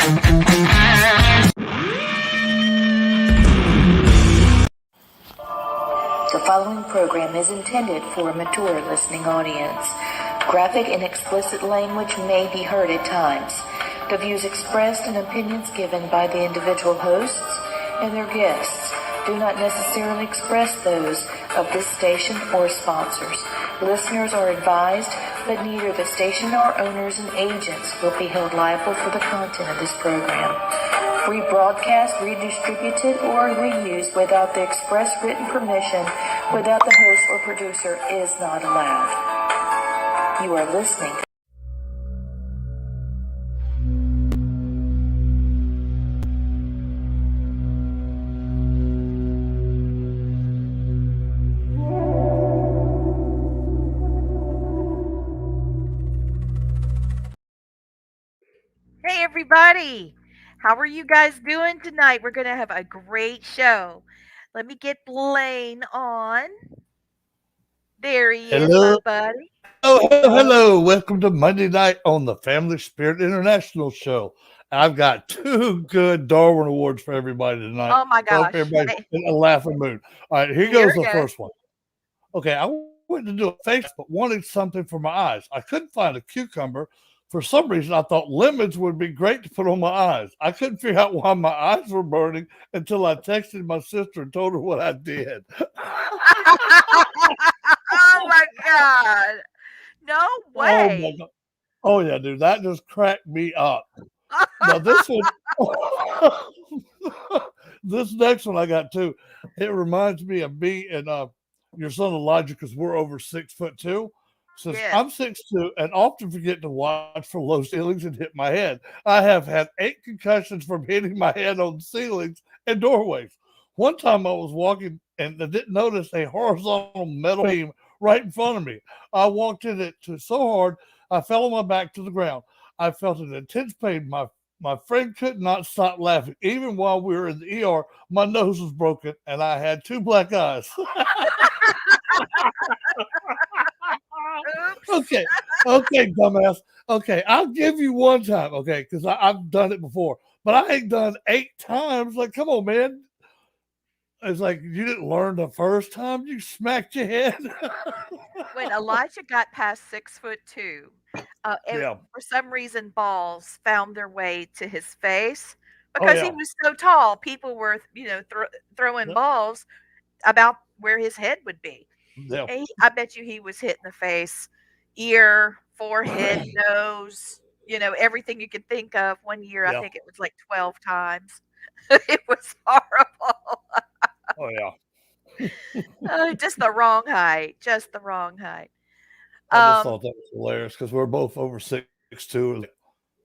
The following program is intended for a mature listening audience. Graphic and explicit language may be heard at times. The views expressed and opinions given by the individual hosts and their guests do not necessarily express those of this station or sponsors. Listeners are advised that neither the station nor owners and agents will be held liable for the content of this program. Rebroadcast, redistributed, or reused without the express written permission without the host or producer is not allowed. You are listening to Hey, everybody. How are you guys doing tonight? We're going to have a great show. Let me get Blaine on. There he is, my Hello, buddy. hello. Welcome to Monday night on the Family Spirit International Show. I've got two good Darwin Awards for everybody tonight. Oh, my So I hope gosh. everybody's in a laughing mood. All right, here Here goes we the go. first one. Okay, I went to do a face, but wanted something for my eyes. I couldn't find a cucumber. For some reason, I thought lemons would be great to put on my eyes. I couldn't figure out why my eyes were burning until I texted my sister and told her what I did. Oh, my God. No Oh my way. God. Oh yeah, dude, that just cracked me up. Now this one, this next one I got too. It reminds me of me and your son Elijah because we're over 6'2". Since Yes. I'm 6'2" and often forget to watch for low ceilings and hit my head, I have had 8 concussions from hitting my head on ceilings and doorways. One time I was walking and I didn't notice a horizontal metal beam right in front of me. I walked in it so hard I fell on my back to the ground. I felt an intense pain. My friend could not stop laughing. Even while we were in the ER, my nose was broken and I had 2 black eyes. Oops. Okay. Okay, dumbass. Okay, I'll give you one time, okay, because I've done it before. But I ain't done 8 times. Like, come on, man. It's like you didn't learn the first time you smacked your head. When Elijah got past 6'2", Yeah. for some reason, balls found their way to his face Oh because he yeah. was so tall. People were, throwing Yep. balls about where his head would be. Yeah. And I bet you he was hit in the face, ear, forehead, nose, everything you could think of. One year, I Yeah. think it was like 12 times. It was horrible. Oh yeah. Just the wrong height. Just the wrong height. I just Um, thought that was hilarious because we're both over 6'2".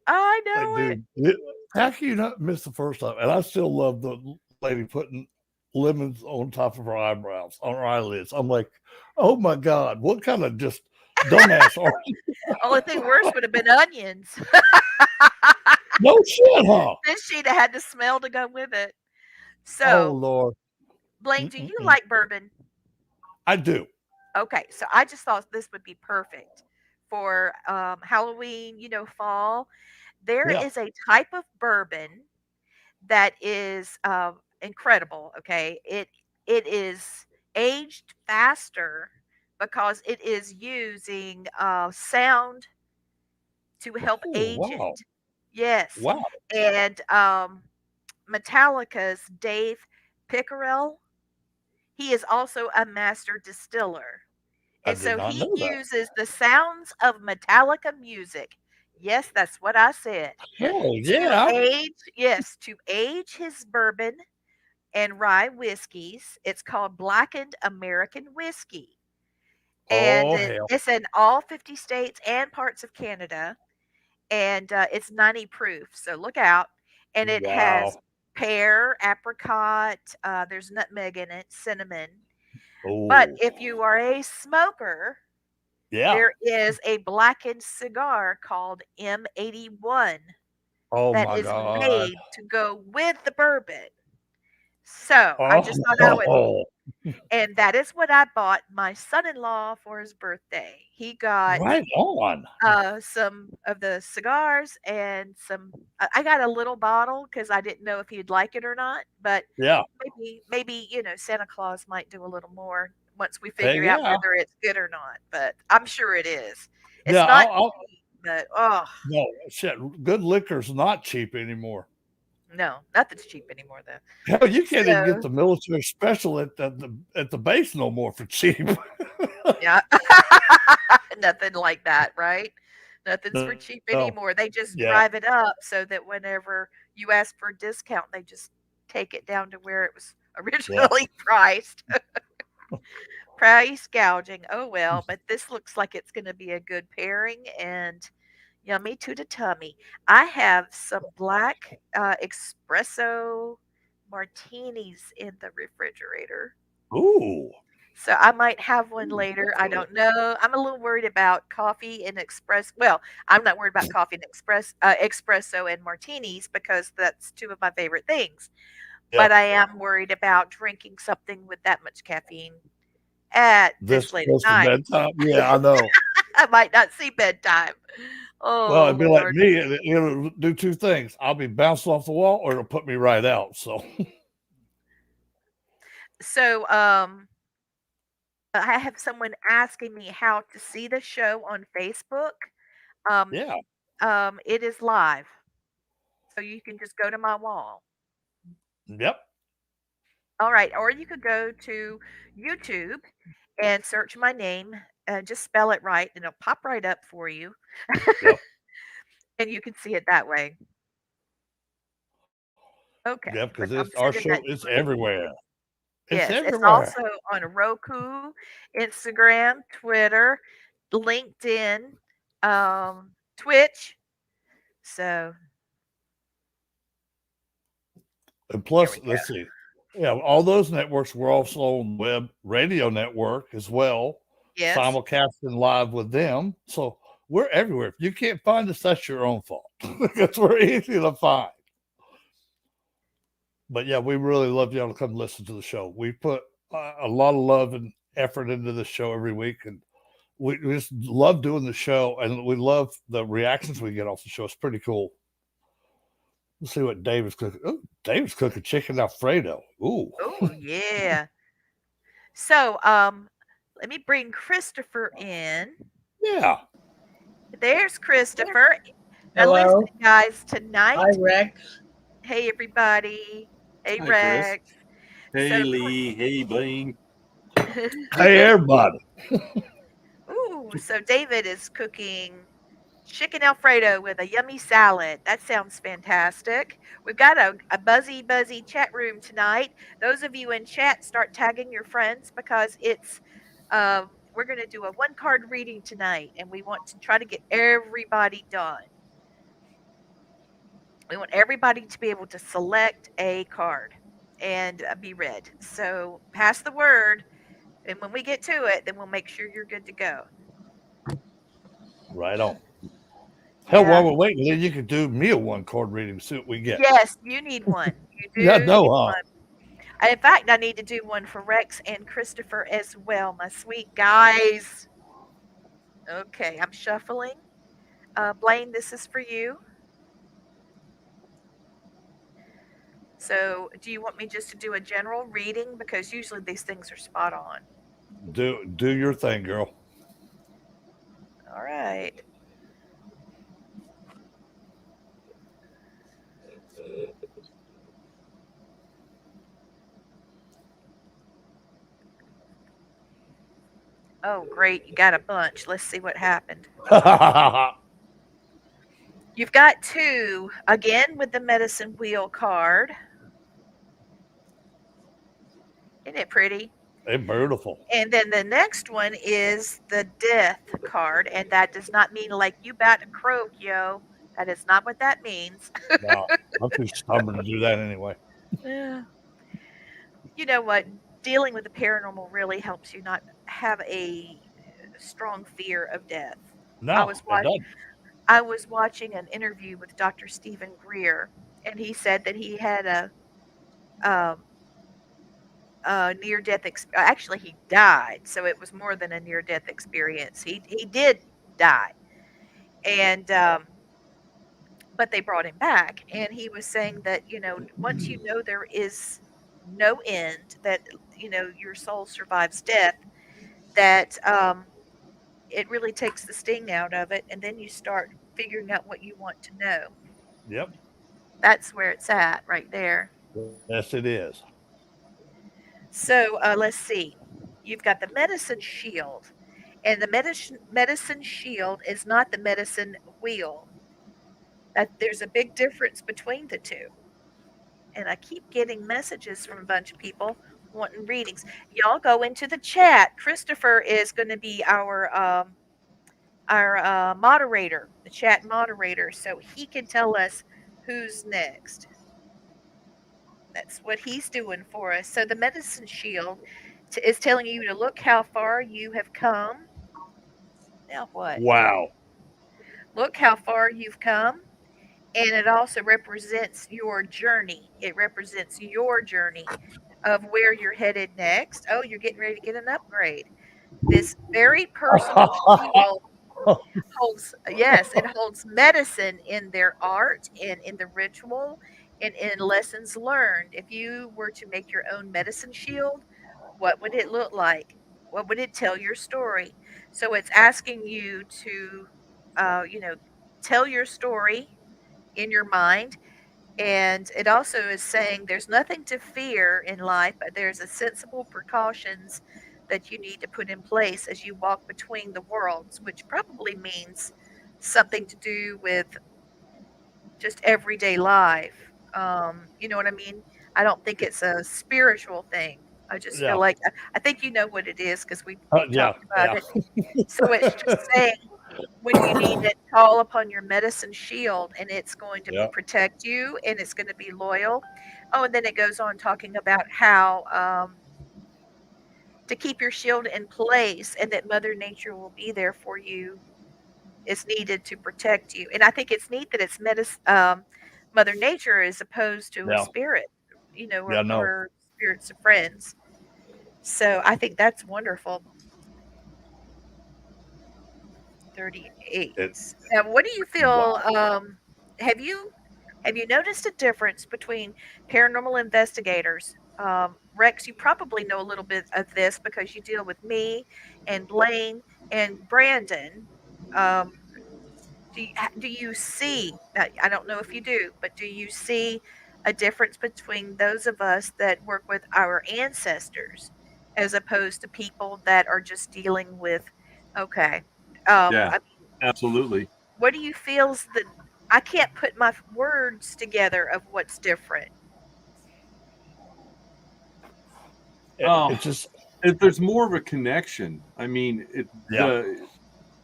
I Like, know it. dude, how can you not miss the first time? And I still love the lady putting lemons on top of her eyebrows, on her eyelids. I'm like, oh my God, what kind of just dumbass are you? Only thing worse would have been onions. No shit, huh? Then she'd have had the smell to go with it. Oh So, Lord. Blaine, do you Mm-mm-mm. like bourbon? I do. Okay, so I just thought this would be perfect for Halloween, fall. There Yeah. is a type of bourbon that is incredible. Okay, it is aged faster because it is using sound to help Oh age wow. it. Yes, Wow. and Metallica's Dave Pickerel, he is also a master distiller. I And did so not he know that. uses the sounds of Metallica music. Yes, that's what I said. Hell To yeah. age, yes, to age his bourbon and rye whiskeys. It's called Blackened American Whiskey. And Oh hell. it's in all 50 states and parts of Canada. And it's 90 proof. So look out. And it has Wow. pear, apricot, there's nutmeg in it, cinnamon. But Oh. if you are a smoker, Yeah. there is a blackened cigar called M81 Oh that my is God. made to go with the bourbon. So I just thought I would, Oh, and that is what I bought my son-in-law for his birthday. He got right on. some of the cigars and some. I got a little bottle because I didn't know if he'd like it or not. But Yeah. maybe Santa Claus might do a little more once we Hey, figure out yeah. whether it's good or not. But I'm sure it is. It's Yeah. not I'll cheap, but oh no shit. Good liquor's not cheap anymore. no, nothing's cheap anymore though. Hell, you can't even get So the military special at the base no more for cheap. yeah, nothing like that, right? Nothing's for cheap No. anymore. They just Yeah. drive it up so that whenever you ask for a discount, they just take it down to where it was Yeah. originally priced. Price gouging. Oh well, but this looks like it's going to be a good pairing and yummy to the tummy. I have some black espresso martinis in the refrigerator. Ooh. So I might have one later. I don't know. I'm a little worried about coffee and well, I'm not worried about coffee and espresso and martinis because that's two of my favorite things. Yeah. But I am worried about drinking something with that much caffeine at This this late close at to night. bedtime. Yeah, I know. I might not see bedtime. Well, Oh it'd be like Lord. me. It'll do two things. I'll be bouncing off the wall, or it'll put me right out. So, So I have someone asking me how to see the show on Facebook. Um yeah. it is live. So you can just go to my wall. Yep. All right, or you could go to YouTube and search my name, just spell it right, and it'll pop right up for you, Yep. and you can see it that way. Okay, Yep. Because but I'm our sending show that to is you. everywhere. It's Yes, it's everywhere. also on Roku, Instagram, Twitter, LinkedIn, Twitch. So And there plus, we go. let's see. Yeah, all those networks were also on the web radio network as well, Yes. simulcasting live with them. So we're everywhere. If you can't find us, that's your own fault. Because we're easy to find. But yeah, we really love y'all to come listen to the show. We put a lot of love and effort into the show every week, and we just love doing the show, and we love the reactions we get off the show. It's pretty cool. Let's see what David's cooking. Ooh, David's cooking chicken Alfredo. Ooh, Oh yeah. So let me bring Christopher in. yeah, There's Christopher. Now listen, Hello. guys, Hi, tonight. Rex. Hey everybody. Hey Hi, Chris. Rex. Hey, So Lee. Hey, Blaine. hey everybody. ooh, so David is cooking chicken Alfredo with a yummy salad. That sounds fantastic. We've got a buzzy chat room tonight. Those of you in chat, start tagging your friends because we're going to do a one card reading tonight, and we want to try to get everybody done. We want everybody to be able to select a card and be read. So pass the word, and when we get to it, then we'll make sure you're good to go. Right on. Hell, while Yeah. we're waiting, then you could do me a one chord reading, see what we get. Yes, you need one. You Yeah, do no, need huh? one. In fact, I need to do one for Rex and Christopher as well, my sweet guys. Okay, I'm shuffling. Blaine, this is for you. So, do you want me just to do a general reading? Because usually these things are spot on. Do your thing, girl. All right. Oh, great. You got a bunch. Let's see what happened. You've got two, again with the medicine wheel card. Isn't it pretty? They're beautiful. And then the next one is the death card. And that does not mean like you about to croak, yo. That is not what that means. No, I'm too stubborn to do that anyway. Yeah. You know what? Dealing with the paranormal really helps you not have a strong fear of death. I No, was it wa- doesn't. I was watching an interview with Dr. Stephen Greer, and he said that he had um, near death. Actually, he died, so it was more than a near death experience. He did die, and but they brought him back, and he was saying that once you know there is no end, that your soul survives death, that it really takes the sting out of it, and then you start figuring out what you want to know. Yep. That's where it's at right there. Yes, it is. So let's see. You've got the medicine shield, and the medicine shield is not the medicine wheel. That there's a big difference between the two. And I keep getting messages from a bunch of people wanting readings. Y'all go into the chat. Christopher is going to be our moderator, the chat moderator, so he can tell us who's next. That's what he's doing for us. So the medicine shield is telling you to look how far you have come. Now what? Wow. Look how far you've come. And it also represents your journey. It represents your journey of where you're headed next. Oh, you're getting ready to get an upgrade. This very personal shield holds, yes, it holds medicine in their art and in the ritual and in lessons learned. If you were to make your own medicine shield, what would it look like? What would it tell your story? So it's asking you to, uh, you know, tell your story in your mind. And it also is saying there's nothing to fear in life, but there's a sensible precautions that you need to put in place as you walk between the worlds, which probably means something to do with just everyday life. You know what I mean? I don't think it's a spiritual thing. I just feel Yeah. like I think you know what it is because we've Yeah. talked about Yeah. it. So it's just saying when you need it, call upon your medicine shield, and it's going to Yeah. protect you, and it's going to be loyal. Oh, and then it goes on talking about how to keep your shield in place, and that Mother Nature will be there for you. Is needed to protect you, and I think it's neat that it's Mother Nature as opposed to a Yeah. spirit, Yeah. No. or spirits of friends. So I think that's wonderful. 38. It. Now, what do you feel? Wow. Have you have you noticed a difference between paranormal investigators? Rex, you probably know a little bit of this because you deal with me and Blaine and Brandon. Um, do you see? I don't know if you do, but do you see a difference between those of us that work with our ancestors as opposed to people that are just dealing with? Okay. Yeah, I absolutely. What do you feel's the I can't put my words together of what's different. Oh, It just. there's more of a connection. I mean, Yeah.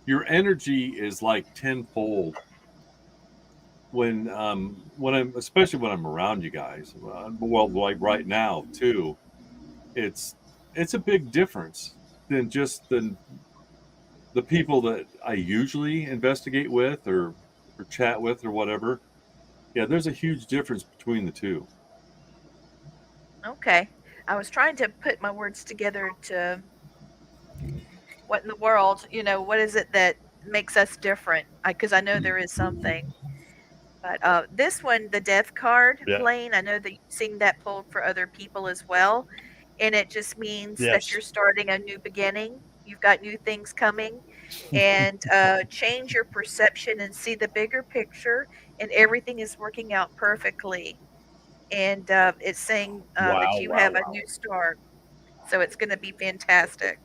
your energy is like tenfold when I'm especially when I'm around you guys. Well, like right now too. It's it's a big difference than just the people that I usually investigate with or chat with or whatever. Yeah, there's a huge difference between the two. Okay. I was trying to put my words together to what in the world, what is it that makes us different? Because I know there is something. But this one, the death card, Yeah. Blaine, I know that you've seen that pulled for other people as well. And it just means that Yes. you're starting a new beginning. You've got new things coming. And change your perception and see the bigger picture. And everything is working out perfectly. And it's saying that Wow. you Wow. have a Wow. new start. So it's going to be fantastic.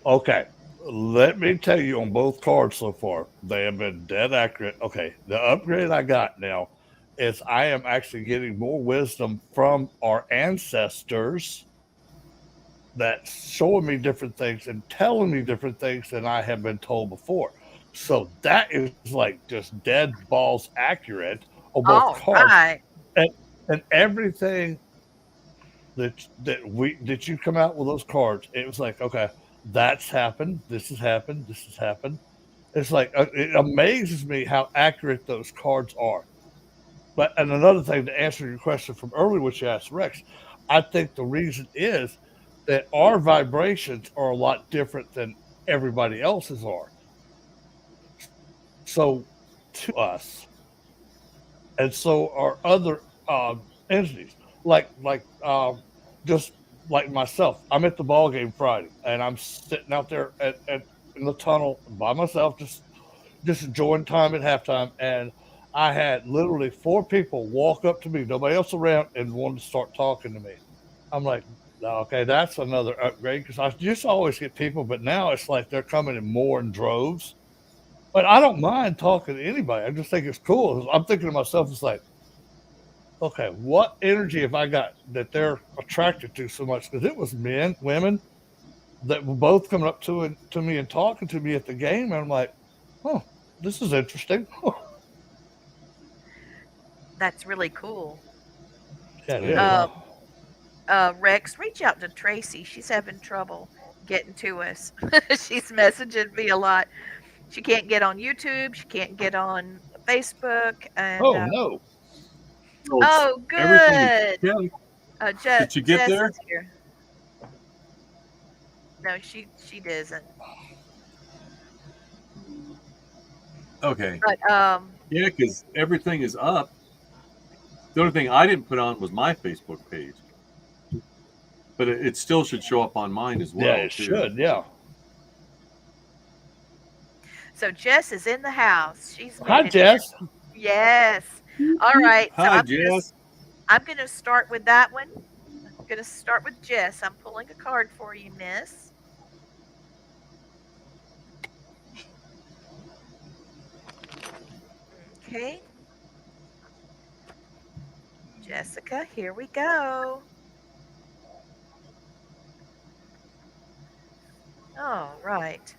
Okay. Let me tell you on both cards so far, they have been dead accurate. Okay. The upgrade I got now is I am actually getting more wisdom from our ancestors that's showing me different things and telling me different things than I have been told before. So that is like just dead balls accurate on both All cards. right. And and everything that you come out with those cards, it was like, okay, that's happened, this has happened, this has happened. It's like it amazes me how accurate those cards are. But and another thing to answer your question from earlier, which you asked Rex, I think the reason is that our vibrations are a lot different than everybody else's are. So to us, and so are other entities, like just like myself. I'm at the ball game Friday, and I'm sitting out there at in the tunnel by myself, just enjoying time at halftime. And I had literally four people walk up to me, nobody else around, and wanted to start talking to me. I'm like, okay, that's another upgrade because I used to always get people, but now it's like they're coming in more in droves. But I don't mind talking to anybody. I just think it's cool. I'm thinking to myself, it's like, okay, what energy have I got that they're attracted to so much? Because it was men, women that were both coming up to me and talking to me at the game, and I'm like, oh, this is interesting. That's really cool. Yeah, it is. Um, Rex, reach out to Tracy. She's having trouble getting to us. She's messaging me a lot. She can't get on YouTube. She can't get on Facebook. And Oh no. So it's oh, everything is good. yeah. Did you get Jess there? is here. No, she doesn't. Okay. But Yeah, because everything is up. The only thing I didn't put on was my Facebook page, but it still should show up on mine as Yeah, well it too. should. Yeah. so Jess is in the house. She's Hi, made it in. Jess. Yes. All right. So Hi, Jess. I'm gonna start with that one. I'm gonna start with Jess. I'm pulling a card for you, Miss. Okay, Jessica. Here we go. All right.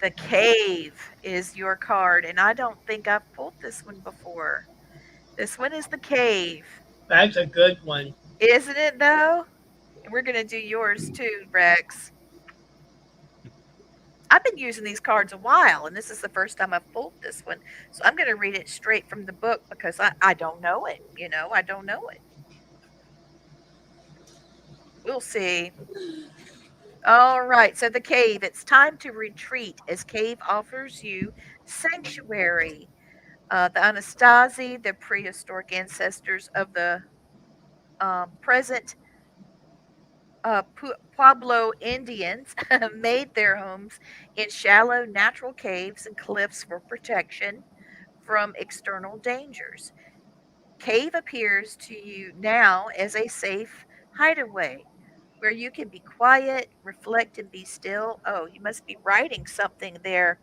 The Cave is your card, and I don't think I've pulled this one before. This one is the Cave, That's a good one. isn't it? Though, and we're gonna do yours too, Rex. I've been using these cards a while, and this is the first time I've pulled this one. So I'm going to read it straight from the book because I don't know it. I don't know it. We'll see. All right. So the cave, it's time to retreat as cave offers you sanctuary. The Anastasi, the prehistoric ancestors of the present Pueblo Indians, made their homes in shallow natural caves and cliffs for protection from external dangers. Cave appears to you now as a safe hideaway where you can be quiet, reflect, and be still. Oh, you must be writing something there,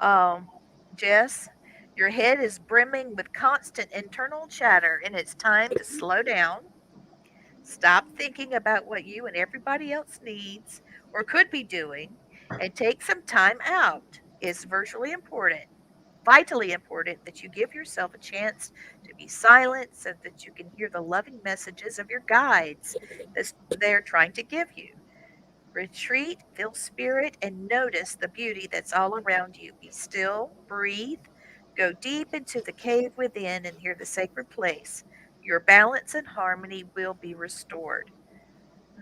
um, Jess. Your head is brimming with constant internal chatter, and it's time to slow down. Stop thinking about what you and everybody else needs or could be doing, and take some time out. It's virtually important, vitally important that you give yourself a chance to be silent so that you can hear the loving messages of your guides that they're trying to give you. Retreat, feel spirit, and notice the beauty that's all around you. Be still, breathe, go deep into the cave within and hear the sacred place. Your balance and harmony will be restored.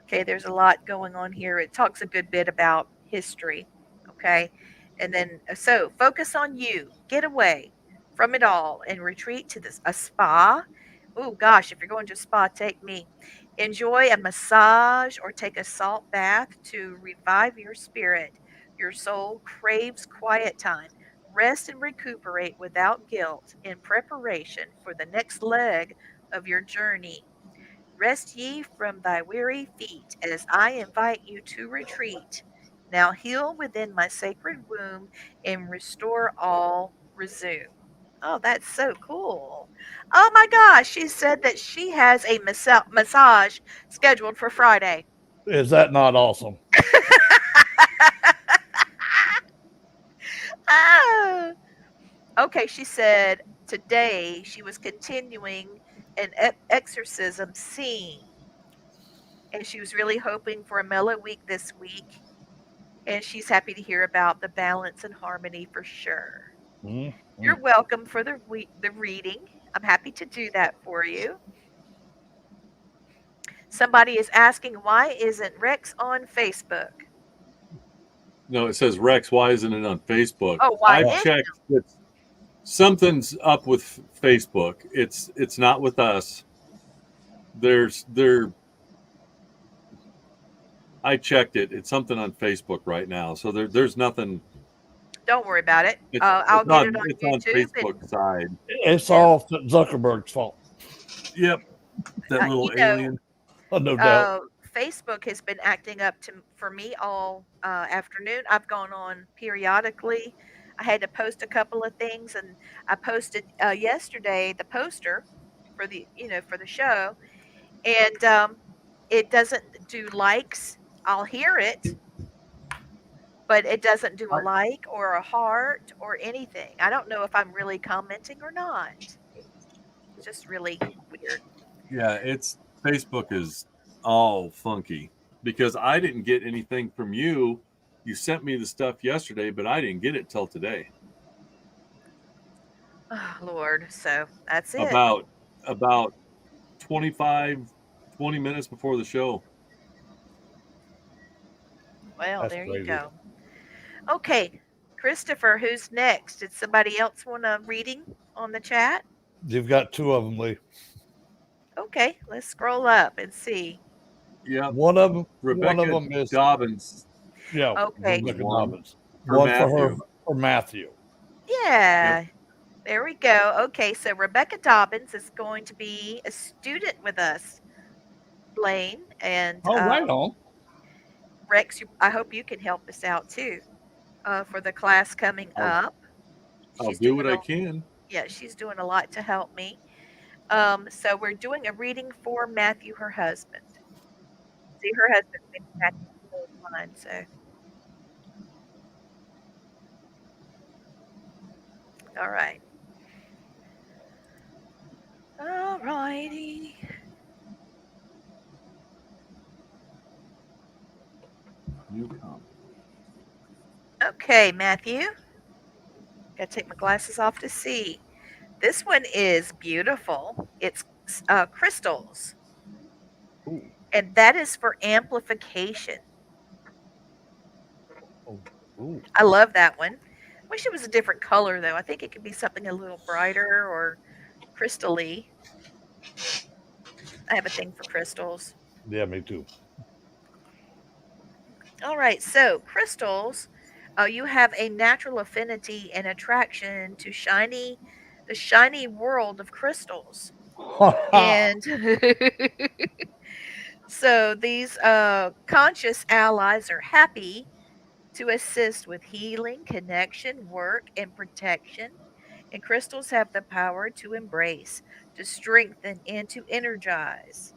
Okay, there's a lot going on here. It talks a good bit about history. Okay, and then so focus on you. Get away from it all and retreat to a spa. Oh gosh, if you're going to a spa, take me. Enjoy a massage or take a salt bath to revive your spirit. Your soul craves quiet time. Rest and recuperate without guilt in preparation for the next leg of your journey. Rest ye from thy weary feet, as I invite you to retreat. Now heal within my sacred womb and restore all resume. Oh, that's so cool. Oh my gosh, she said that she has a massage scheduled for Friday. Is that not awesome? Ah! Okay, she said today she was continuing an exorcism scene, and she was really hoping for a mellow week this week, and she's happy to hear about the balance and harmony for sure. Mm, You're mm. welcome for the reading. I'm happy to do that for you. Somebody is asking, why isn't Rex on Facebook? No, it says Rex. Why isn't it on Facebook? Oh, why I've Oh, is checked. It's, something's up with Facebook. It's not with us. There. I checked it. It's something on Facebook right now. So there's nothing. Don't worry about it. It's I'll get it on it's on YouTube Facebook and side. it's yeah, all Zuckerberg's fault. Yep, that you little know, alien. Oh, no doubt. Facebook has been acting up for me all afternoon. I've gone on periodically. I had to post a couple of things, and I posted yesterday the poster for the show, and it doesn't do likes. I'll hear it, but it doesn't do a like or a heart or anything. I don't know if I'm really commenting or not. It's just really weird. Yeah, it's Facebook is all funky because I didn't get anything from you. You sent me the stuff yesterday, but I didn't get it till today. Oh, Lord. So that's it. About about 25, 20 minutes before the show. Well, That's there you crazy. go. Okay, Christopher, who's next? Did somebody else want a reading on the chat? You've got two of them, Lee. Okay, let's scroll up and see. Yep. One of Rebecca them is, Dobbins yeah, Okay, was Rebecca one Dobbins. for One for her Matthew. for Matthew. Yep. yeah, there we go. Okay, so Rebecca Dobbins is going to be a student with us, Blaine, and Oh, right on. Rex. I hope you can help us out too for the class coming I'll up. I'll She's do doing what I a can. Yeah, she's doing a lot to help me. So we're doing a reading for Matthew, her husband. See, her husband's been Matthew the whole time. So, all right, all righty. You come. Okay, Matthew. Got to take my glasses off to see. This one is beautiful. It's crystals, Ooh, and that is for amplification. oh, ooh. I love that one. Wish it was a different color though. I think it could be something a little brighter or crystally. I have a thing for crystals. Yeah, me too. All right, so crystals, you have a natural affinity and attraction to the shiny world of crystals. Ha ha. And so these conscious allies are happy to assist with healing, connection, work, and protection. And crystals have the power to embrace, to strengthen, and to energize.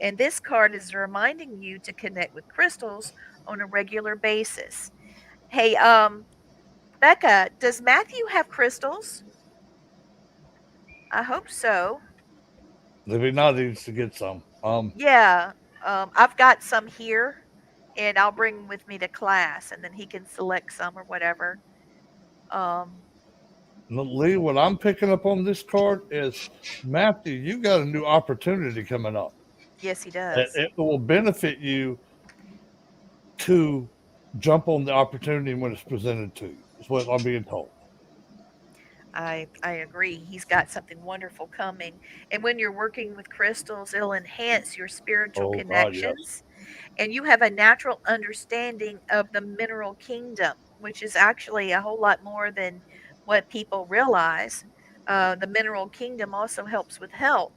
And this card is reminding you to connect with crystals on a regular basis. Hey, Becca, does Matthew have crystals? I hope so. If he not, he needs to get some. Yeah, I've got some here, and I'll bring 'em with me to class, and then he can select some or whatever. Um, Lee, what I'm picking up on this card is Matthew, you got a new opportunity coming up. yes, he It, does. it will benefit you to jump on the opportunity when it's presented to you. Is what I'm being told. I agree. He's got something wonderful coming. And when you're working with crystals, it'll enhance your spiritual Oh God, yes. connections. And you have a natural understanding of the mineral kingdom, which is actually a whole lot more than what people realize. The mineral kingdom also helps with health.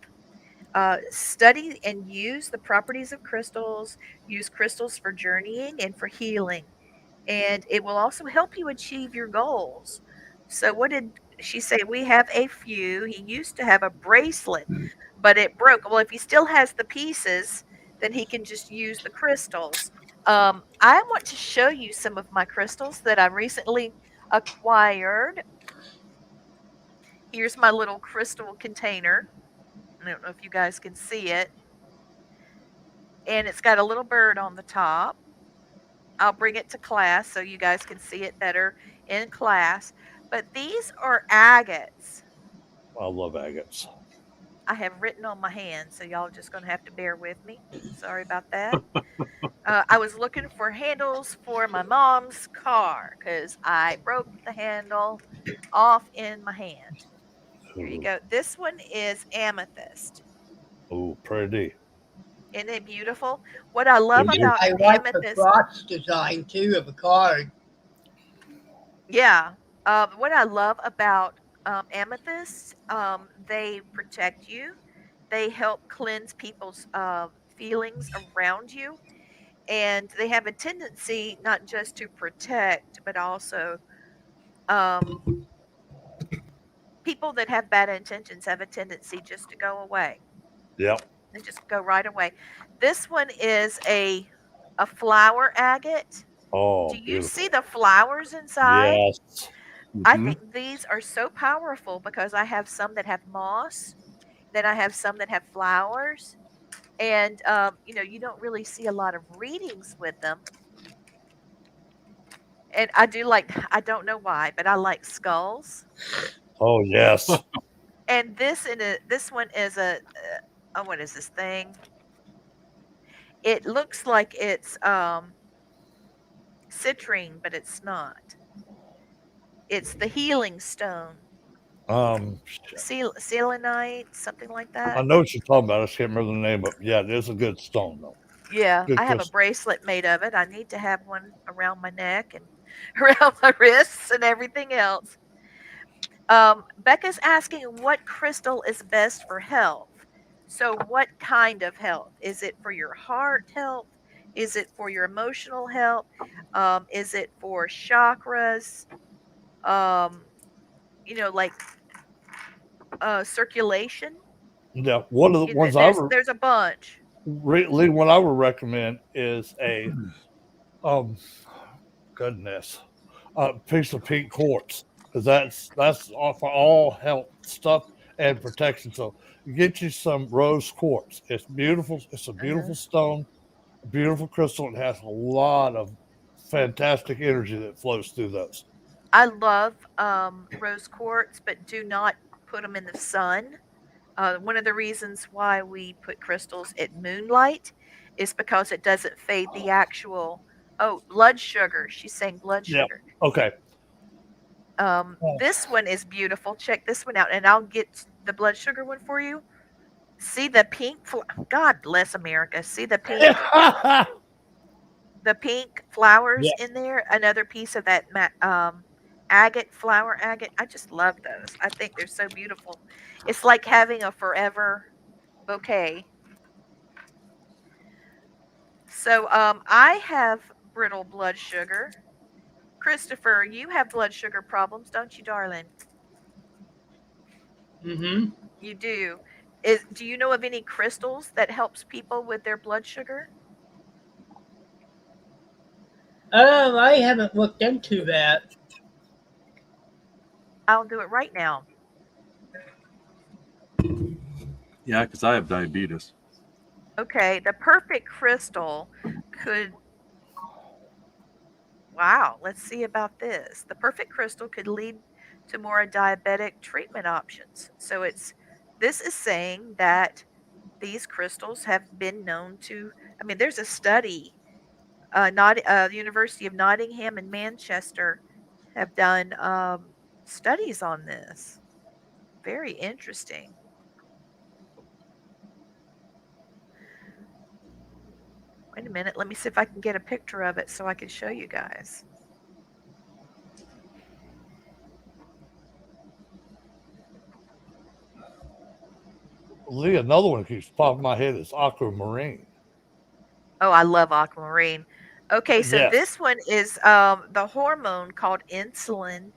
Study and use the properties of crystals, use crystals for journeying and for healing, and it will also help you achieve your goals. So, what did she say? We have a few. He used to have a bracelet, but it broke. Well, if he still has the pieces, then he can just use the crystals. I want to show you some of my crystals that I recently acquired. Here's my little crystal container. I don't know if you guys can see it, and it's got a little bird on the top. I'll bring it to class so you guys can see it better in class. But these are agates. I love agates. I have written on my hand, so y'all just going to have to bear with me. Sorry about that. I was looking for handles for my mom's car because I broke the handle off in my hand. Here you Ooh, go. This one is amethyst. ooh, pretty. Isn't it beautiful? What I love It is. about I like the amethyst, crotch design too of the card. yeah, what I love about amethysts, they protect you. They help cleanse people's feelings around you, and they have a tendency not just to protect, but also um, people that have bad intentions have a tendency just to go away. Yep. They just go right away. This one is a flower agate. Oh, Do you see beautiful. the flowers inside? Yes. I Hmm. think these are so powerful because I have some that have moss, then I have some that have flowers, and you don't really see a lot of readings with them. And I do like I don't know why, but I like skulls. Oh, yes. And this one is a oh, what is this thing? It looks like it's citrine, but it's not. It's the healing stone, Shit. selenite, something like I that. know what you're talking about. I just can't remember the name, but yeah, it is a good stone though. Yeah, Good I have a crystal. bracelet made of it. I need to have one around my neck and around my wrists and everything else. Becca's asking what crystal is best for health. So, what kind of health? Is it for your heart health? Is it for your emotional health? Is it for chakras? Um, like circulation? Yeah, one of the ones I would There's a bunch. Lee, what I would recommend is a um goodness, piece of pink quartz because that's all for all health stuff and protection. So get you some rose quartz. It's beautiful. It's a Uh-huh. beautiful stone, a beautiful crystal. It has a lot of fantastic energy that flows through those. I love rose quartz, but do not put them in the sun. One of the reasons why we put crystals at moonlight is because it doesn't fade the actual. Oh, blood sugar. She's saying blood Yeah. sugar. Okay. This one is beautiful. Check this one out, and I'll get the blood sugar one for you. See the pink. God bless America. See the pink flowers Yes. in there. Another piece of that agate flower agate. I just love those. I think they're so beautiful. It's like having a forever bouquet. So I have brittle blood sugar. Christopher, you have blood sugar problems, don't you, darling? Mm-hmm. You do. Do you know of any crystals that helps people with their blood sugar? I haven't looked into that. I'll do it right now. Yeah, because I have diabetes. Okay, the perfect crystal could. Wow, let's see about this. The perfect crystal could lead to more diabetic treatment options. So this is saying that these crystals have been known to. I mean, there's a study. The University of Nottingham and Manchester have done studies on this. Very interesting. Wait a minute. Let me see if I can get a picture of it so I can show you guys. Lee, another one that keeps popping in my head is aquamarine. Oh, I love aquamarine. Okay, so Yes. this one is the hormone called insulin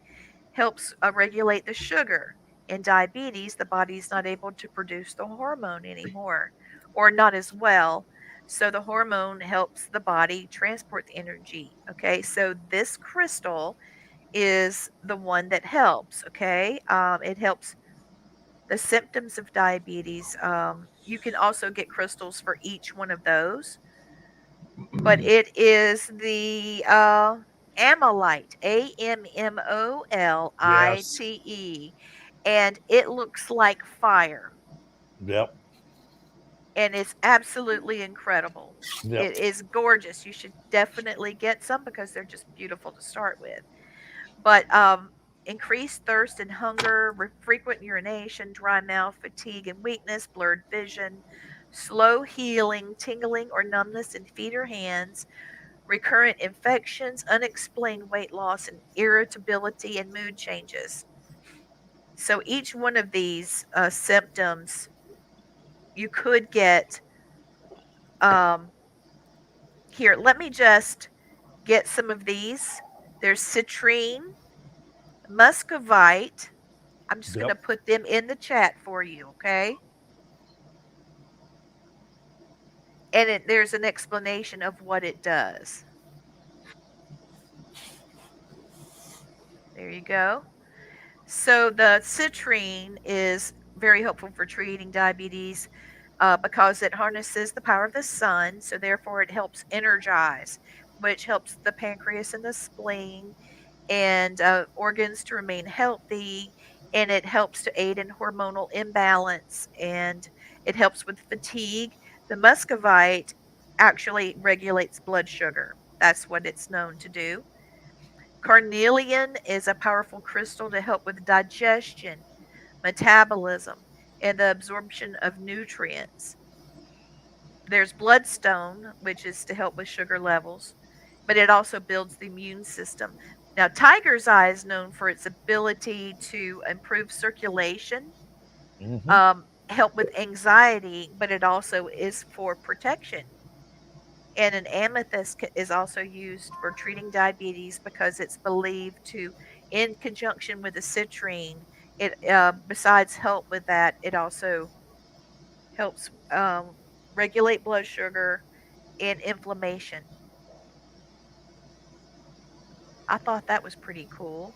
helps regulate the sugar. In diabetes, the body's not able to produce the hormone anymore or not as well. So the hormone helps the body transport the energy. Okay, so this crystal is the one that helps. Okay, it helps the symptoms of diabetes. You can also get crystals for each one of those, but it is the amylite, AMMOLITE, Yes. and it looks like fire, Yep. and it's absolutely incredible. Yep. It is gorgeous. You should definitely get some because they're just beautiful to start with. But increased thirst and hunger, frequent urination, dry mouth, fatigue and weakness, blurred vision, slow healing, tingling or numbness in feet or hands, recurrent infections, unexplained weight loss, and irritability and mood changes. So each one of these symptoms you could get. Um, Here, let me just get some of these. There's citrine, muscovite. I'm just going Yep. to put them in the chat for you, okay? And there's an explanation of what it does. There you go. So the citrine is very helpful for treating diabetes because it harnesses the power of the sun. So therefore, it helps energize, which helps the pancreas and the spleen and organs to remain healthy. And it helps to aid in hormonal imbalance and it helps with fatigue. The muscovite actually regulates blood sugar. That's what it's known to do. Carnelian is a powerful crystal to help with digestion, metabolism, and the absorption of nutrients. There's bloodstone, which is to help with sugar levels, but it also builds the immune system. Now, tiger's eye is known for its ability to improve circulation, Hmm. help with anxiety, but it also is for protection. And an amethyst is also used for treating diabetes because it's believed to, in conjunction with the citrine, it besides help with that, it also helps regulate blood sugar and inflammation. I thought that was pretty cool.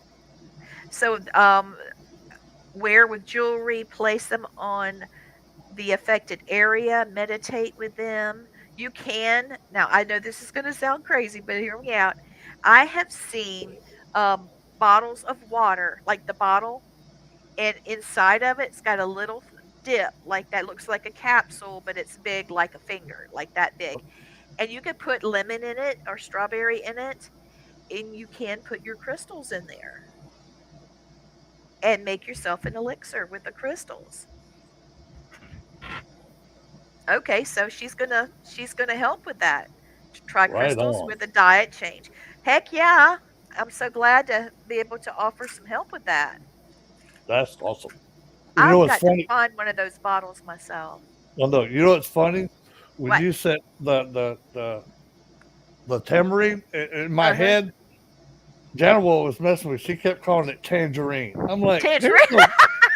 So, wear with jewelry, place them on the affected area, meditate with them. You can, now I know this is going to sound crazy, but hear me out. I have seen bottles of water, like the bottle, and inside of it's got a little dip, like that looks like a capsule, but it's big like a finger, like that big. And you could put lemon in it or strawberry in it, and you can put your crystals in there and make yourself an elixir with the crystals. Okay, so she's gonna help with that. Try Right crystals on. with a diet change. Heck yeah. I'm so glad to be able to offer some help with that. That's awesome. You know I've what's got to funny? find one of those bottles myself. Well, no, you know what's funny? When What? you said the tamarind in my Uh-huh. head, Janival was messing with. She kept calling it tangerine. I'm like, there's Tangerine. no.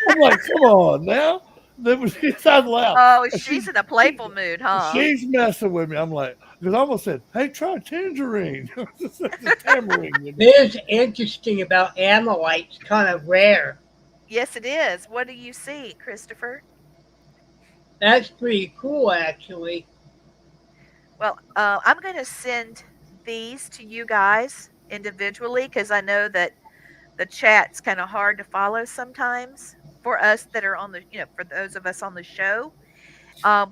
I'm like, come on now. Then when she started laughing, Oh, and she's in a playful mood, huh? she's messing with me. I'm like, because I almost said, hey, try tangerine. It's a tamarind. You know? It is interesting about amylite. It's kind of rare. Yes, it is. What do you see, Christopher? That's pretty cool, actually. Well, I'm going to send these to you guys individually because I know that the chat's kind of hard to follow sometimes for us that are on the, for those of us on the show,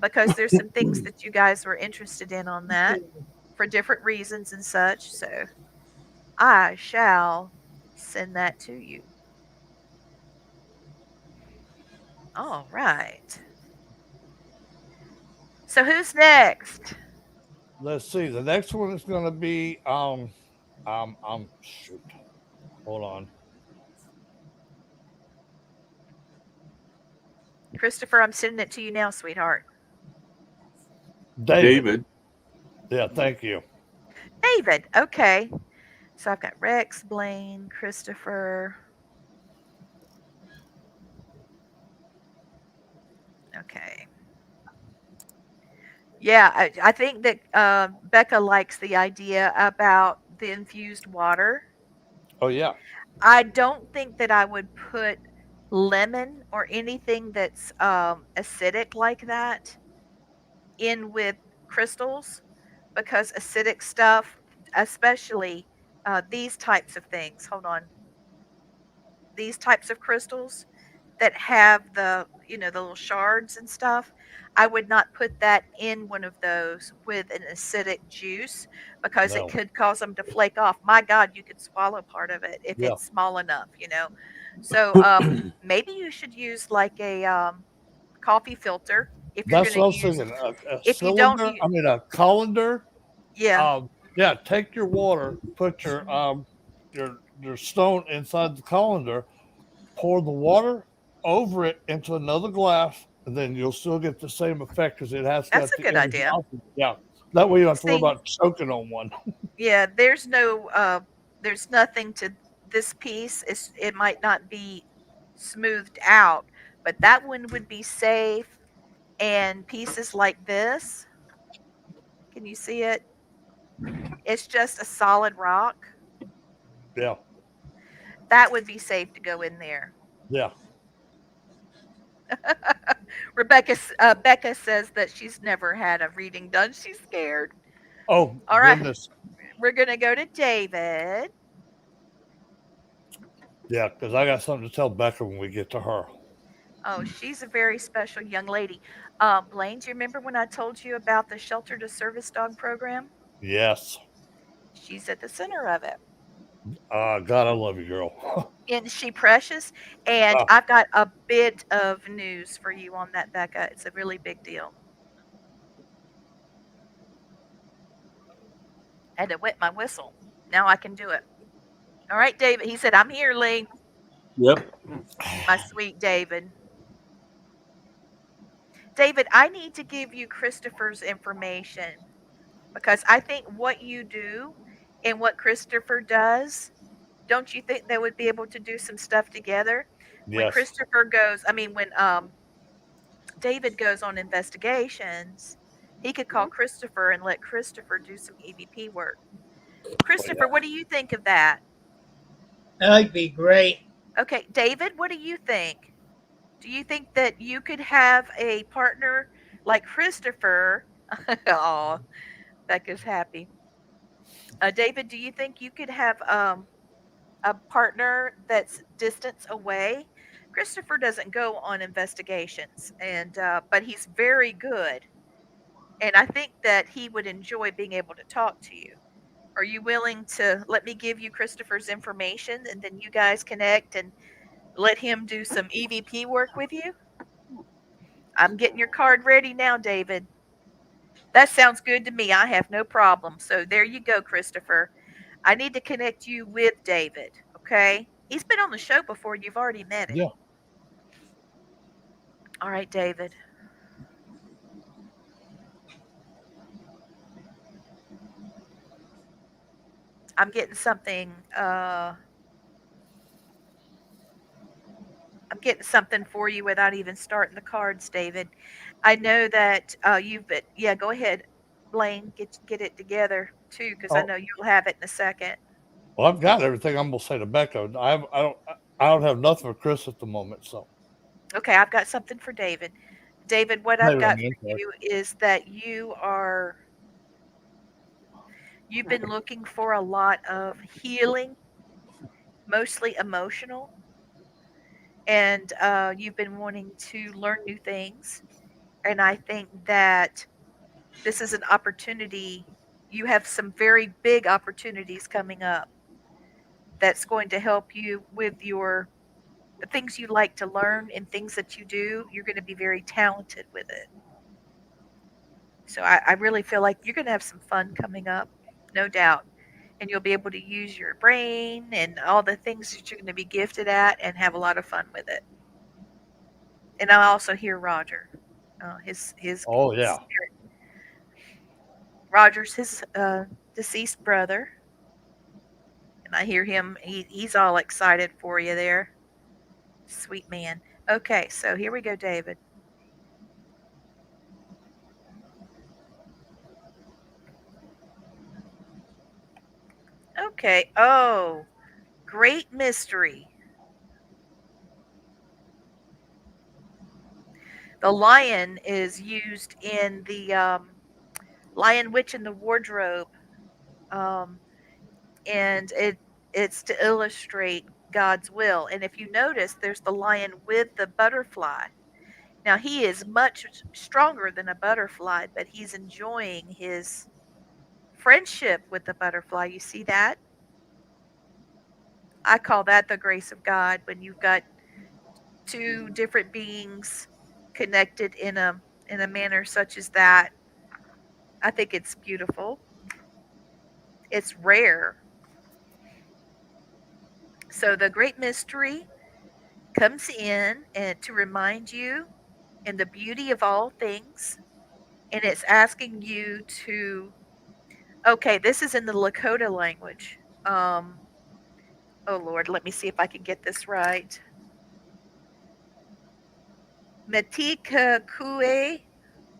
because there's some things that you guys were interested in on that for different reasons and such. So I shall send that to you. All right. So who's next? Let's see. The next one is going to be shoot. Hold on. Christopher, I'm sending it to you now, sweetheart. David. David. Yeah, thank you. David. Okay. So I've got Rex, Blaine, Christopher. Okay. Yeah, I think that Becca likes the idea about the infused water. Oh yeah. I don't think that I would put lemon or anything that's acidic like that in with crystals because acidic stuff, especially these types of things, hold on, these types of crystals that have the little shards and stuff. I would not put that in one of those with an acidic juice because it No. could cause them to flake off. My God, you could swallow part of it if Yeah. it's small enough. So maybe you should use like a coffee filter if you're That's going what I to was use. thinking. A If you don't, cylinder, I mean, a colander. yeah, Yeah, take your water, put your stone inside the colander, pour the water over it into another glass, and then you'll still get the same effect because it has that's got a the good energy idea. off of it. Yeah. That way you don't have to worry See, about choking on one. yeah, there's nothing to this piece. It might not be smoothed out, but that one would be safe. And pieces like this, can you see it? It's just a solid rock. Yeah. That would be safe to go in there. Yeah. Becca says that she's never had a reading done. She's scared. Oh, All right, goodness. we're gonna go to David. Yeah, because I got something to tell Becca when we get to her. Oh, she's a very special young lady. Blaine, do you remember when I told you about the shelter to service dog program? Yes. She's at the center of it. God, I love you, girl. Isn't she precious? And Ah, I've got a bit of news for you on that, Becca. It's a really big deal. Had to wet my whistle. Now I can do it. All right, David. He said, I'm here, Lee. Yep. My sweet David. David, I need to give you Christopher's information because I think what you do and what Christopher does, don't you think they would be able to do some stuff together? When yes. Christopher goes, I mean, when David goes on investigations, he could call Christopher and let Christopher do some EVP work. Oh, Christopher, yeah. what do you think of that? That'd be great. Okay, David, what do you think? Do you think that you could have a partner like Christopher? Oh, Becca's happy. David, do you think you could have a partner that's distance away? Christopher doesn't go on investigations, and but he's very good, and I think that he would enjoy being able to talk to you. Are you willing to let me give you Christopher's information, and then you guys connect and let him do some EVP work with you? I'm getting your card ready now, David. That sounds good to me. I have no problem. So there you go, Christopher. I need to connect you with David, okay? He's been on the show before. You've already met him. Yeah. All right, David. I'm getting something I'm getting something for you without even starting the cards, David. I know that you've been yeah, go ahead. Blaine, get it together too cuz I Oh, know you'll have it in a second. well, I've got everything I'm gonna say to Becca. I don't have nothing for Chris at the moment, so Okay, I've got something for David. David, what I've maybe on got the for inside. you is that you've been looking for a lot of healing, mostly emotional, and you've been wanting to learn new things. And I think that this is an opportunity. You have some very big opportunities coming up that's going to help you with your the things you like to learn and things that you do. You're going to be very talented with it. So I really feel like you're going to have some fun coming up, no doubt. And you'll be able to use your brain and all the things that you're going to be gifted at and have a lot of fun with it. And I also hear Roger, his Oh yeah. spirit. Roger's his deceased brother, and I hear him. He's all excited for you there, sweet man. Okay, so here we go, David. Okay. Oh, great mystery. The lion is used in the Lion Witch in the Wardrobe, um, and it's to illustrate God's will. And if you notice, there's the lion with the butterfly. Now, he is much stronger than a butterfly, but he's enjoying his friendship with the butterfly. You see that? I call that the grace of God when you've got two different beings connected in a manner such as that. I think it's beautiful. It's rare. So the great mystery comes in and to remind you in the beauty of all things, and it's asking you to, okay, this is in the Lakota language. Oh Lord, let me see if I can get this right. Metika kue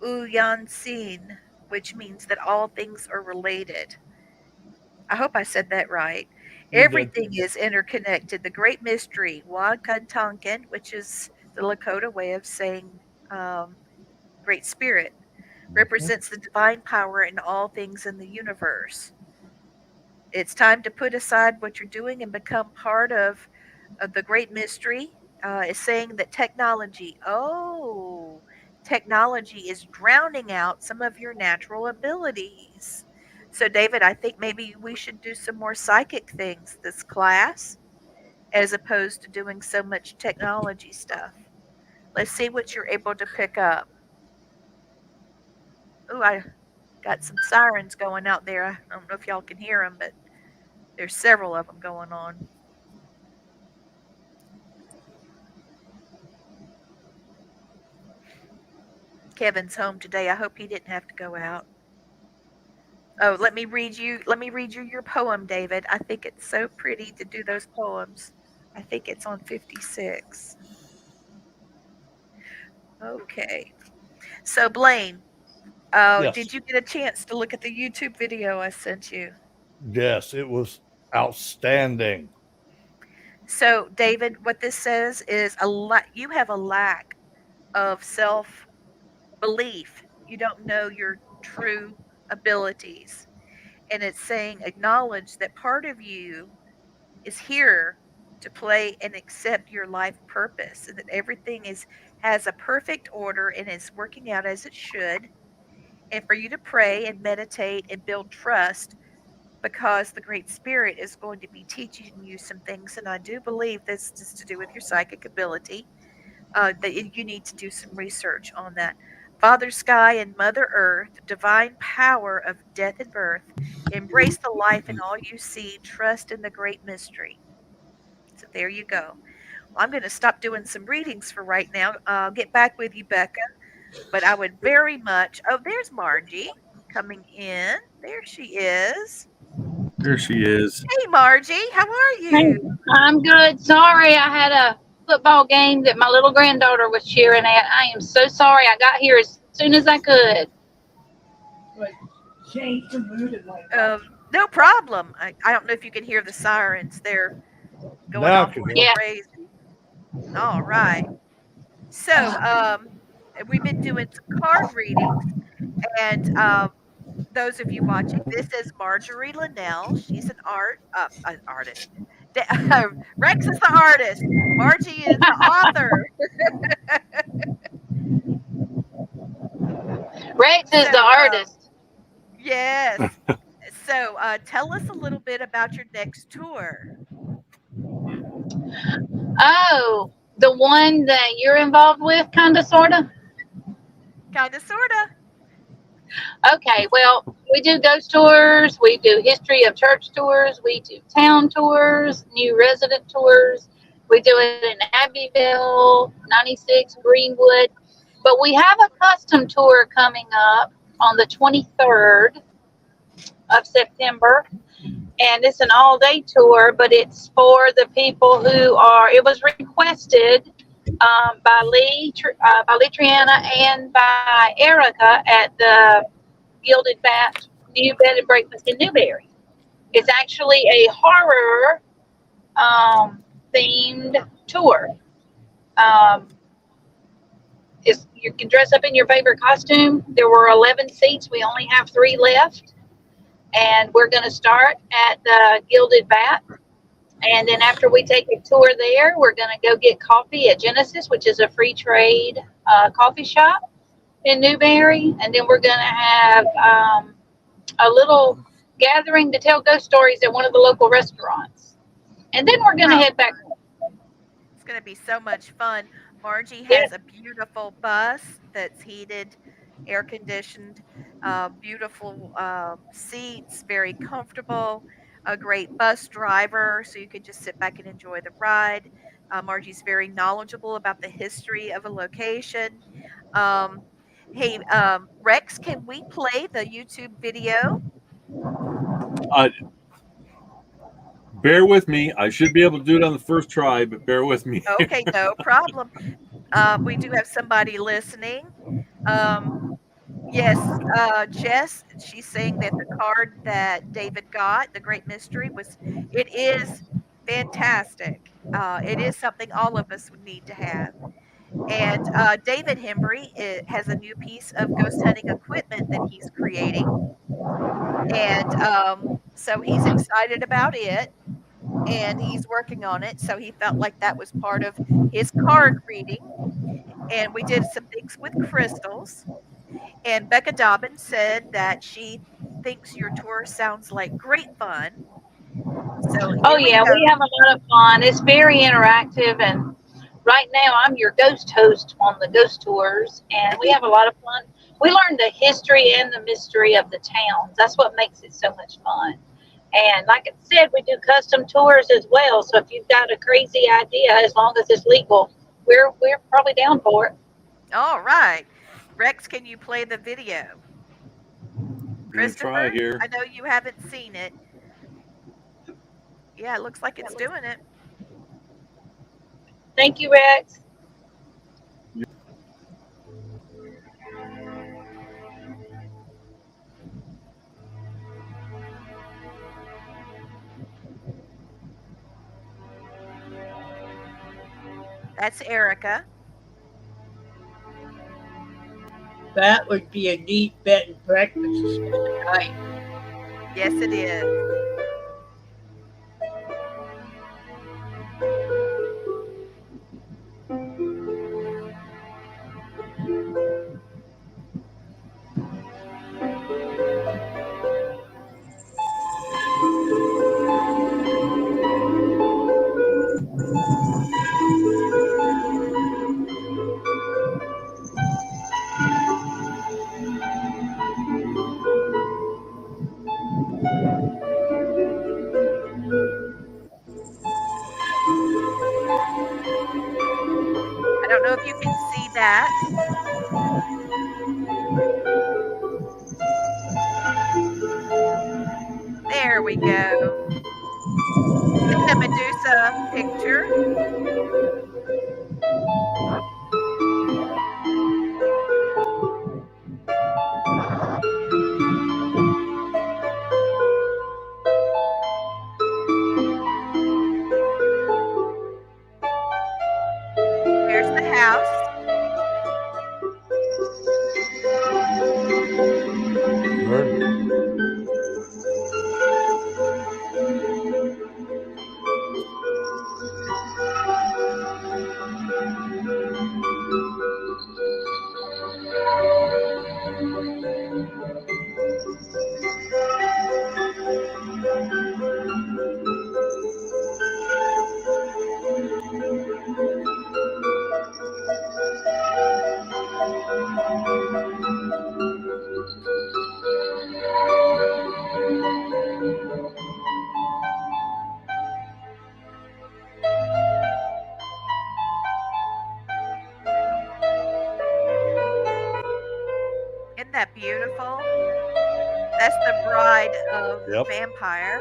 uyansin, which means that all things are related. I hope I said that right. You did. Everything is interconnected. The great mystery, Wakantanken, which is the Lakota way of saying um, great spirit, represents the divine power in all things in the universe. It's time to put aside what you're doing and become part of the great mystery. Is saying that technology is drowning out some of your natural abilities. So, David, I think maybe we should do some more psychic things this class as opposed to doing so much technology stuff. Let's see what you're able to pick up. Oh, I got some sirens going out there. I don't know if y'all can hear them, but there's several of them going on. Kevin's home today. I hope he didn't have to go out. Oh, let me read you your poem, David. I think it's so pretty to do those poems. I think it's on 56. Okay. So Blaine, Yes. did you get a chance to look at the YouTube video I sent you? Yes, it was outstanding. So David, what this says is you have a lack of self belief. You don't know your true abilities. And it's saying acknowledge that part of you is here to play and accept your life purpose and that everything is has a perfect order and is working out as it should, and for you to pray and meditate and build trust because the great spirit is going to be teaching you some things, and I do believe this is to do with your psychic ability, that you need to do some research on that. Father Sky and Mother Earth, divine power of death and birth, embrace the life in all you see, trust in the great mystery. So there you go. Well, I'm going to stop doing some readings for right now. I'll get back with you, Becca. But I would very much. Oh, there's Margie coming in. There she is. There she is. Hey, Margie, how are Hey, you? I'm good. Sorry, I had a football game that my little granddaughter was cheering at. I am so sorry. I got here as soon as I could. Like, change the mood and like that. No problem. I don't know if you can hear the sirens. They're going Now I off can like hear. Yeah. crazy. All right. So, we've been doing some card readings, and those of you watching, this is Marjorie Linnell. She's an artist. Rex is the artist. Margie is the author. Rex is the So, artist. yes. So, tell us a little bit about your next tour. Oh, the one that you're involved with, kind of, sort of? Kind of, sort of. Okay, well, we do ghost tours, we do history of church tours, we do town tours, new resident tours, we do it in Abbeville, 96, Greenwood, but we have a custom tour coming up on the 23rd of September, and it's an all-day tour, but it's for the people who are, it was requested by Lee Triana and by Erica at the Gilded Bat New Bed and Breakfast in Newberry. It's actually a horror themed tour. You can dress up in your favorite costume. There were 11 seats. We only have 3 left. And we're going to start at the Gilded Bat. And then after we take a tour there, we're going to go get coffee at Genesis, which is a free trade coffee shop in Newberry. And then we're going to have a little gathering to tell ghost stories at one of the local restaurants. And then we're going to Wow. head back. It's going to be so much fun. Margie Yeah. has a beautiful bus that's heated, air conditioned, beautiful seats, very comfortable, a great bus driver, so you can just sit back and enjoy the ride. Margie's very knowledgeable about the history of a location. Um, hey, Rex, can we play the YouTube video? Uh, bear with me. I should be able to do it on the first try, but bear with me. Okay, no problem. We do have somebody listening. Um, Yes, Jess, she's saying that the card that David got, the Great Mystery, it is fantastic. It is something all of us would need to have. And David Hembry has a new piece of ghost hunting equipment that he's creating, and so he's excited about it, and he's working on it. So he felt like that was part of his card reading, and we did some things with crystals. And Becca Dobbin said that she thinks your tour sounds like great fun. So Oh, here we yeah, go. we have a lot of fun. It's very interactive. And right now, I'm your ghost host on the ghost tours, and we have a lot of fun. We learn the history and the mystery of the towns. That's what makes it so much fun. And like I said, we do custom tours as well. So if you've got a crazy idea, as long as it's legal, we're probably down for it. All right. Rex, can you play the video? Gonna try Christopher, here. I know you haven't seen it. Yeah, it looks like it's doing it. Thank you, Rex. That's Erica. That would be a neat bed and breakfast to spend the night. Yes, it is. I don't know if you can see that. There we go. See the Medusa picture? There's the house. Isn't that beautiful? That's the bride of Yep. Vampire.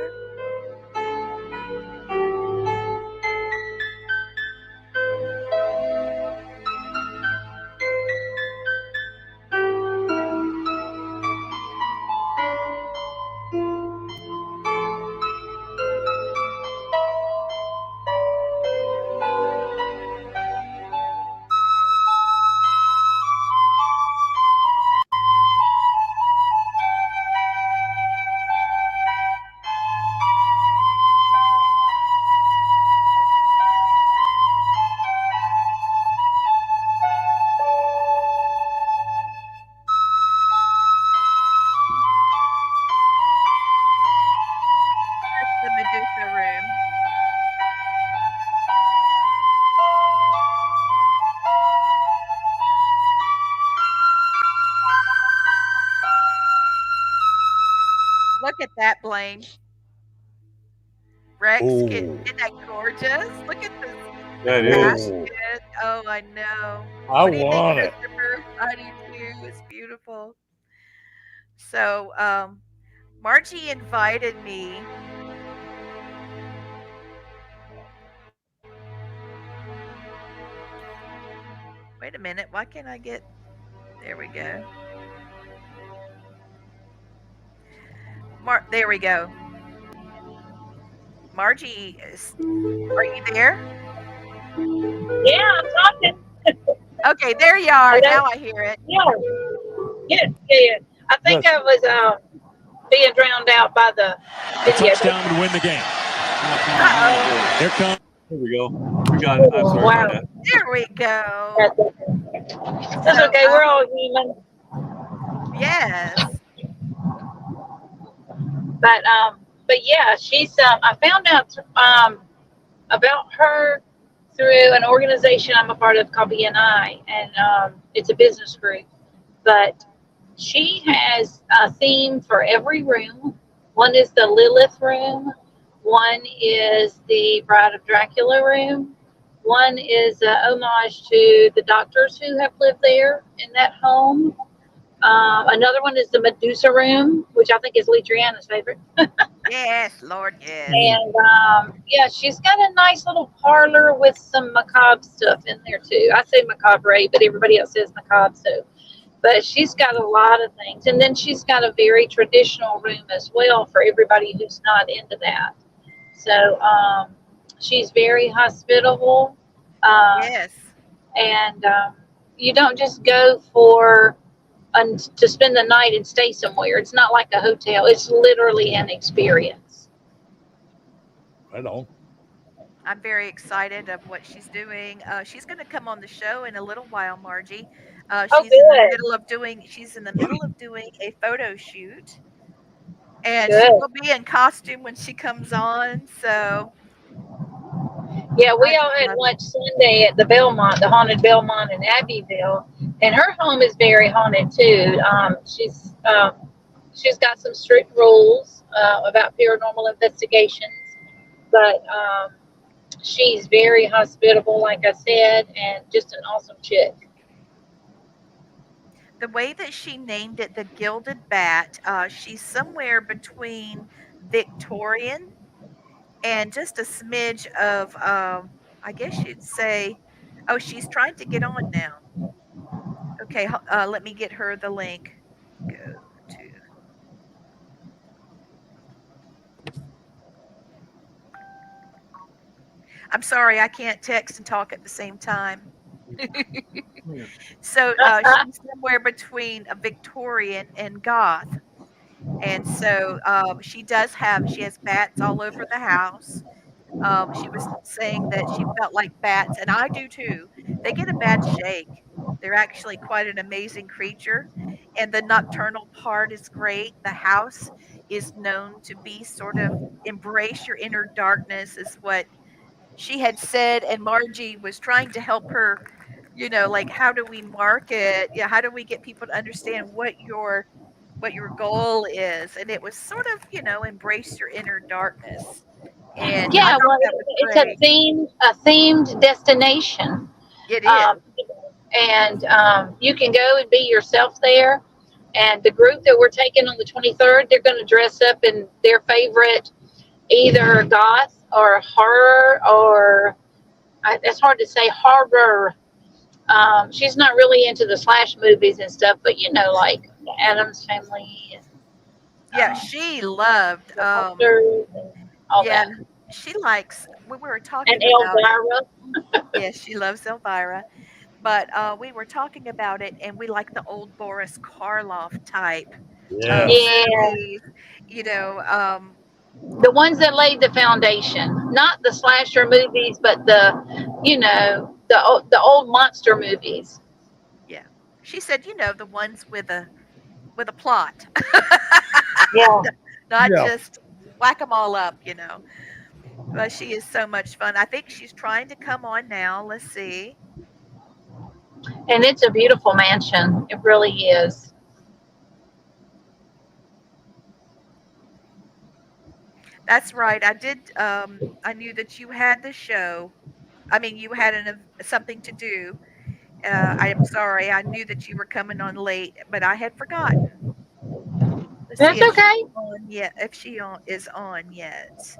look at that, Blaine. Rex, get Oh, isn't that gorgeous? Look at this That is. oh, basket. Oh, I know. I What do you think, want it. Christopher? I do too. It's beautiful. So, Margie invited me. Wait a minute. Why can't I get? There we go. There we go. Margie, are you there? Yeah, I'm talking. Okay, there you are. Hello? Now I hear it. Yeah, yeah, yeah. I think Yes. I was being drowned out by the video. Touchdown would win the game. Uh-oh. Here comes. Here we go. We got it. I'm sorry Wow. about that. There we go. That's okay. That's So, okay. We're all human. yes. But yeah, she's. I found out about her through an organization I'm a part of called BNI, and it's a business group. But she has a theme for every room. One is the Lilith room. One is the Bride of Dracula room. One is a homage to the doctors who have lived there in that home. Another one is the Medusa room, which I think is Lee Triana's favorite. Yes, Lord, yes. And yeah, she's got a nice little parlor with some macabre stuff in there too. I say macabre, but everybody else says macabre too. But she's got a lot of things. And then she's got a very traditional room as well for everybody who's not into that. So she's very hospitable. Yes. And you don't just go for to spend the night and stay somewhere. It's not like a hotel. It's literally an experience. Right on. I'm very excited of what she's doing. She's going to come on the show in a little while, Margie. Oh, She's in the good. middle of doing. She's in the middle of doing a photo shoot, and she Good. will be in costume when she comes on. So Yeah, we I all had love it. lunch Sunday at the Belmont, the haunted Belmont in Abbeville, and her home is very haunted too. She's got some strict rules about paranormal investigations, but she's very hospitable, like I said, and just an awesome chick. The way that she named it, the Gilded Bat. She's somewhere between Victorian and just a smidge of. I guess you'd say. Oh, she's trying to get on now. Okay, let me get her the link. Go to. I'm sorry, I can't text and talk at the same time. So she's somewhere between a Victorian and goth, and so she has bats all over the house. She was saying that she felt like bats, and I do too. They get a bad shake. They're actually quite an amazing creature, and the nocturnal part is great. The house is known to be sort of embrace your inner darkness, is what she had said, and Margie was trying to help her, like how do we market? Yeah, how do we get people to understand what your goal is? And it was sort of, embrace your inner darkness. And I Yeah, thought well, that was it's great. a themed destination, It is. um, and you can go and be yourself there. And the group that we're taking on the 23rd, they're going to dress up in their favorite, either goth or horror, or it's hard to say horror. She's not really into the slash movies and stuff, but like the Addams Family and Yeah, she loved the Monsters and all yeah, that. she likes we were And talking about it. Elvira. Yes, she loves Elvira. But we were talking about it, and we like the old Boris Karloff type of Yes. Yeah, movies, you know. the ones that laid the foundation, not the slasher movies, but the old monster movies. Yeah, she said, the ones with a plot, Yeah, not Yeah. just whack them all up. But she is so much fun. I think she's trying to come on now. Let's see. and it's a beautiful mansion. It really is. That's right. I did. I knew that you had the show. I mean, you had something to do. I am sorry. I knew that you were coming on late, but I had forgotten. Let's see That's if she's okay. on yet. If she is on yet.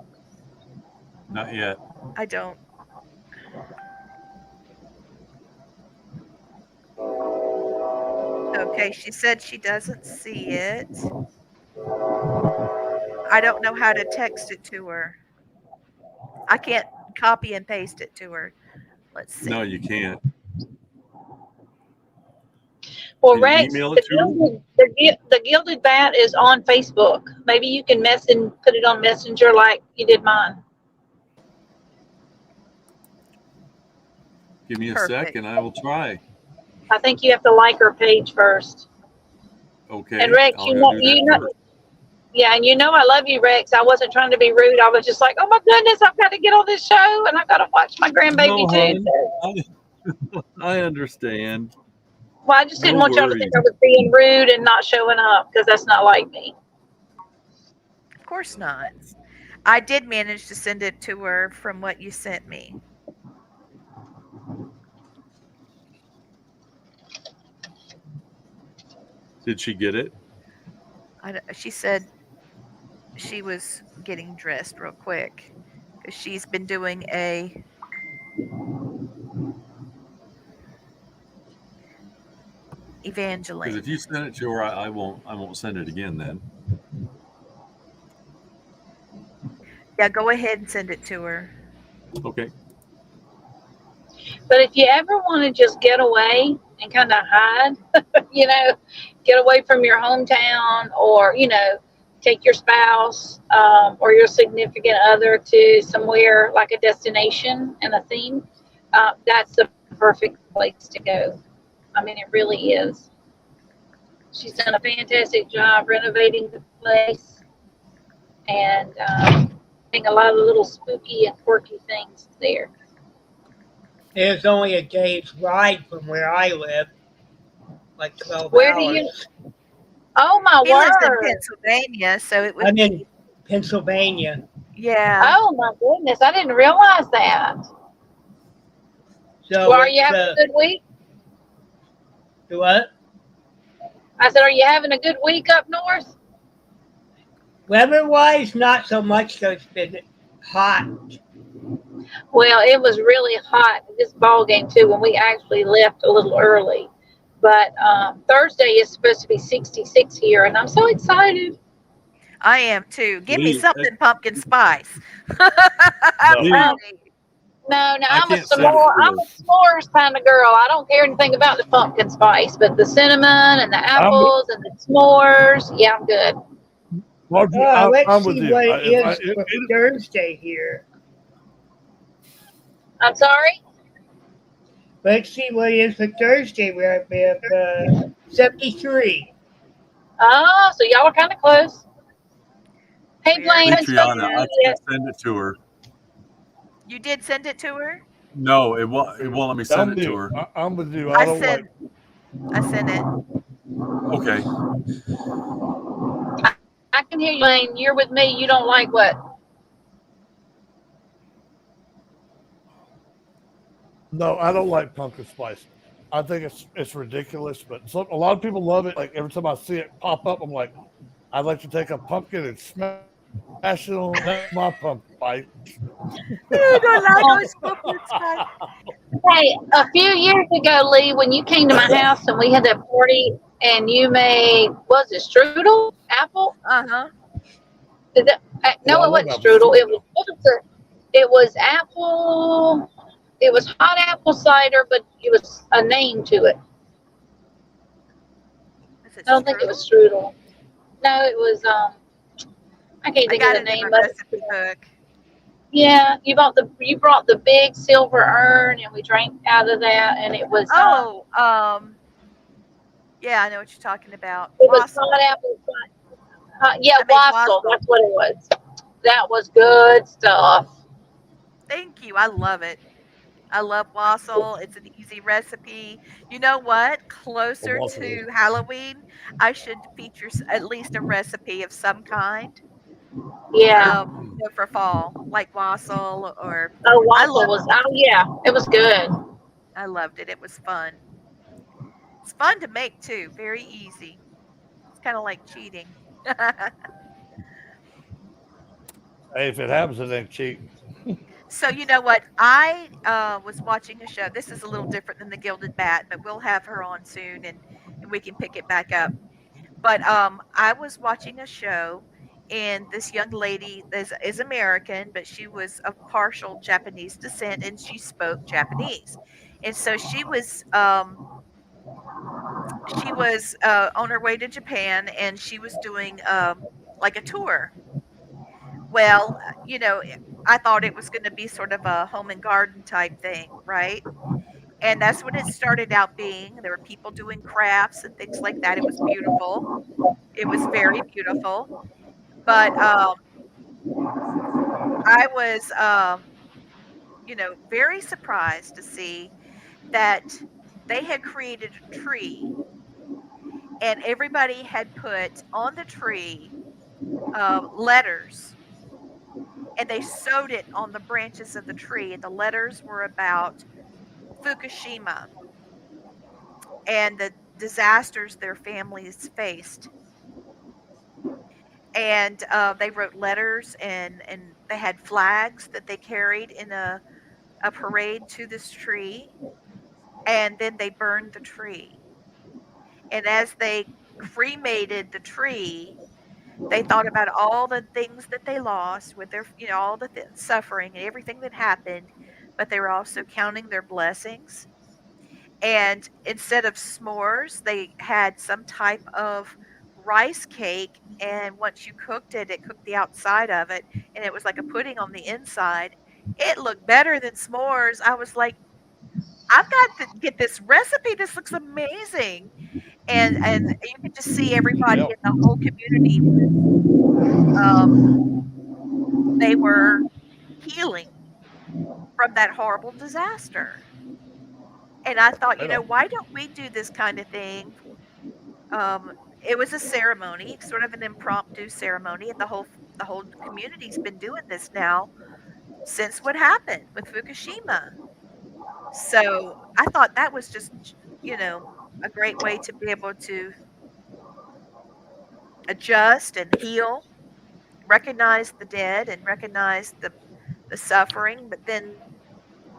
Not yet. I don't. Okay, she said she doesn't see it. I don't know how to text it to her. I can't copy and paste it to her. Let's No, see. you can't. Well, Can you Rex, email it to her? the gilded bat is on Facebook. Maybe you can put it on Messenger like you did mine. Give me a sec Perfect. and I will try. I think you have to like her page first. And Okay, Rex, I'll go do that first. yeah, and I love you, Rex. I wasn't trying to be rude. I was just like, oh my goodness, I've got to get on this show and I've got to watch my No, grandbaby too. hon. I understand. Well, I just No didn't want y'all to think worries. I was being rude and not showing up because that's not like me. Of course not. I did manage to send it to her from what you sent me. Did she get it? She said she was getting dressed real quick because she's been doing a Because if Evangeline. you send it to her, I won't. I won't send it again. Then. Yeah, go ahead and send it to her. Okay. But if you ever want to just get away and kind of hide, get away from your hometown or, take your spouse or your significant other to somewhere like a destination and a theme, that's the perfect place to go. I mean, it really is. She's done a fantastic job renovating the place and doing a lot of little spooky and quirky things there. It's only a day's ride from where I live, like 12 Where do you? hours. Oh my He lives in word! Pennsylvania, so it would I'm in be Pennsylvania. yeah. Oh my goodness! I didn't realize that. Well, So are you it's, having a good week? what? I said, are you having a good week up north? Weather-wise, not so much, so it's been hot. Well, it was really hot at this ball game too when we actually left a little early. But Thursday is supposed to be 66 here, and I'm so excited. I am too. Give me Lee, something pumpkin spice. I'm No. Lee, ready. No, I I'm a can't send it to I'm her. a s'mores kind of girl. I don't care anything about the pumpkin spice, but the cinnamon and the I'm apples and the s'mores, yeah, I'm good. Margie, I'm, Let's I'm with see you. what I, it if I, is for Thursday here. I'm sorry. Let's see what it is for Thursday. We have 73. Oh, so y'all are kind of close. Hey, Very Blaine, much who's supposed to Triana, so. I be can't send it to her. You did send it to her? No, it won't. It won't let me send I'm it with to you. her. I'm with you. I I don't like. sent I sent it. Okay. I can hear you, Blaine. You're with me. You don't like what? No, I don't like pumpkin spice. I think it's ridiculous, but a lot of people love it. Like every time I see it pop up, I'm like, I'd like to take a pumpkin and smash it on. That's my pumpkin spice. I don't like Oh, those pumpkin spice. hey, a few years ago, Lee, when you came to my house and we had that party and you made, was it strudel? Apple? Uh-huh. Oh, No, I it love wasn't apple strudel. strudel. It was apple. It was hot apple cider, but it was a name to it. Is it I don't think it strudel? was strudel. No, it was I can't I think of got the it in my name of recipe it. book. Yeah, you brought the big silver urn and we drank out of that and Oh, yeah, I know what you're talking about. it was Wassail. hot apple cider. Yeah, I made wassail, wassail. that's what it was. That was good stuff. Thank you. I love it. I love wassail. It's an easy recipe. You know what? A Closer waffle. to Halloween, I should feature at least a recipe of some kind. Yeah. For fall, like wassail or Oh, I waffle love. was. Oh, yeah. It was good. I loved it. It was fun. It's fun to make too. Very easy. It's kind of like cheating. Hey, if it happens, it ain't cheating. So you know what? I was watching a show. This is a little different than the Gilded Bat, but we'll have her on soon, and we can pick it back up. But I was watching a show, and this young lady is American, but she was of partial Japanese descent, and she spoke Japanese, and so she was on her way to Japan, and she was doing like a tour. Well, I thought it was going to be sort of a home and garden type thing, right? And that's what it started out being. There were people doing crafts and things like that. It was beautiful. It was very beautiful. But I was, very surprised to see that they had created a tree and everybody had put on the tree letters and they sewed it on the branches of the tree. And the letters were about Fukushima and the disasters their families faced. And they wrote letters and they had flags that they carried in a parade to this tree. And then they burned the tree. And as they cremated the tree, they thought about all the things that they lost with their, all the suffering and everything that happened, but they were also counting their blessings. And instead of s'mores, they had some type of rice cake. And once you cooked it, it cooked the outside of it, and it was like a pudding on the inside. It looked better than s'mores. I was like, I've got to get this recipe. This looks amazing. And you could just see everybody Yeah. in the whole community was um, they were healing from that horrible disaster. And I thought, Right on. why don't we do this kind of thing? It was a ceremony, sort of an impromptu ceremony, and the whole community's been doing this now since what happened with Fukushima. So I thought that was just, you know, a great way to be able to adjust and heal, recognize the dead and recognize the suffering, but then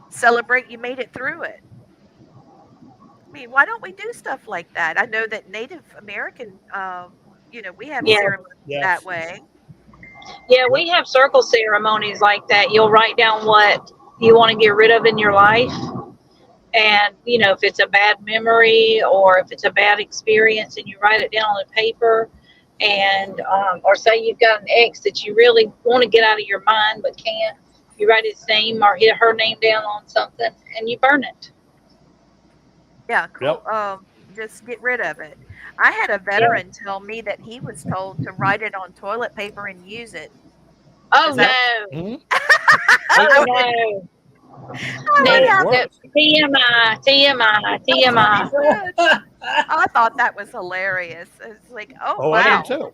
celebrate you made it through it. I mean, why don't we do stuff like that? I know that Native American, we have Yeah. ceremonies that Yes. way. Yeah, Yep. we have circle ceremonies like that. You'll write down what you want to get rid of in your life. And, if it's a bad memory or if it's a bad experience, and you write it down on the paper. And, or say you've got an ex that you really want to get out of your mind but can't. You write his name or hit her name down on something and you burn it. Yeah, cool. Yep. Just get rid of it. I had a Yeah. veteran tell me that he was told to write it on toilet paper and use it. Oh, Is that? Yep. no. Hmm. It Oh, I would, works. no. I No, Hey, would it have. no. works. TMI, TMI, That's what he TMI. said. I thought that was hilarious. It's like, oh Oh, I did wow. too.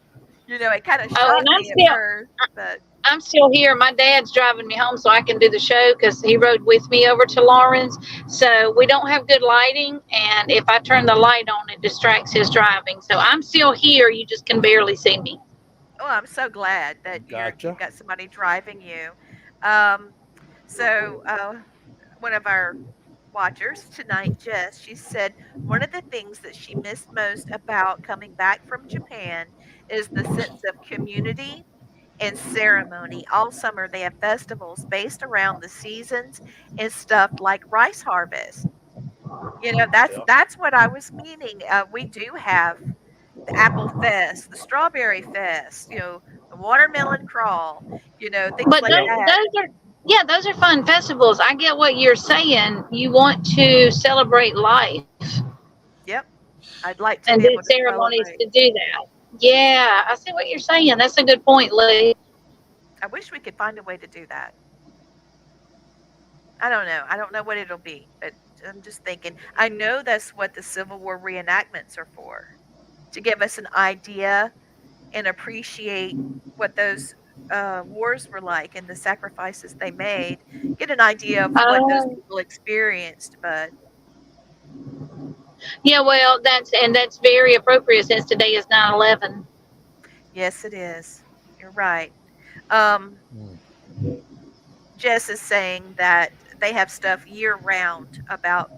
It kind of Oh, and shocked me at first, but I'm still here. My dad's driving me home so I can do the show because he rode with me over to Lawrence. So we don't have good lighting, and if I turn the light on, it distracts his driving. So I'm still here. You just can barely see me. oh, I'm so glad that you've Gotcha. got somebody driving you. Um, so one of our watchers tonight, Jess, she said one of the things that she missed most about coming back from Japan is the sense of community and ceremony. All summer they have festivals based around the seasons and stuff like rice harvest. That's Yep. that's what I was meaning. We do have the apple fest, the strawberry fest, the watermelon crawl, things But like Yep. those, that. those are, yeah, those are fun festivals. I get what you're saying. You want to celebrate life Yep. I'd like to and be do able to ceremonies celebrate. to do that. Yeah, I see what you're saying. That's a good point, Lee. I wish we could find a way to do that. I don't know. I don't know what it'll be, but I'm just thinking. I know that's what the Civil War reenactments are for, to give us an idea and appreciate what those wars were like and the sacrifices they made, get an idea of what those Oh, people experienced. But yeah. Well, that's very appropriate since today is 9/11. yes, it is. You're right. Um, Mm. Jess is saying that they have stuff year round about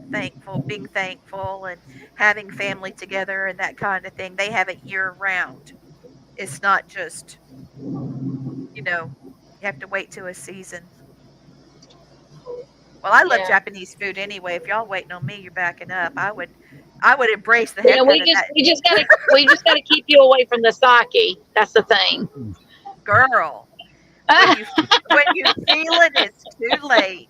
being thankful and having family together and that kind of thing. They have it year round. It's not just, you know, you have to wait to a season. Well, I love Yeah. Japanese food anyway. If y'all waiting on me, you're backing up. I would embrace the Yeah, heck out of that. we just gotta keep you away from the sake. That's the thing. Girl. When you when you feel it, it's too late.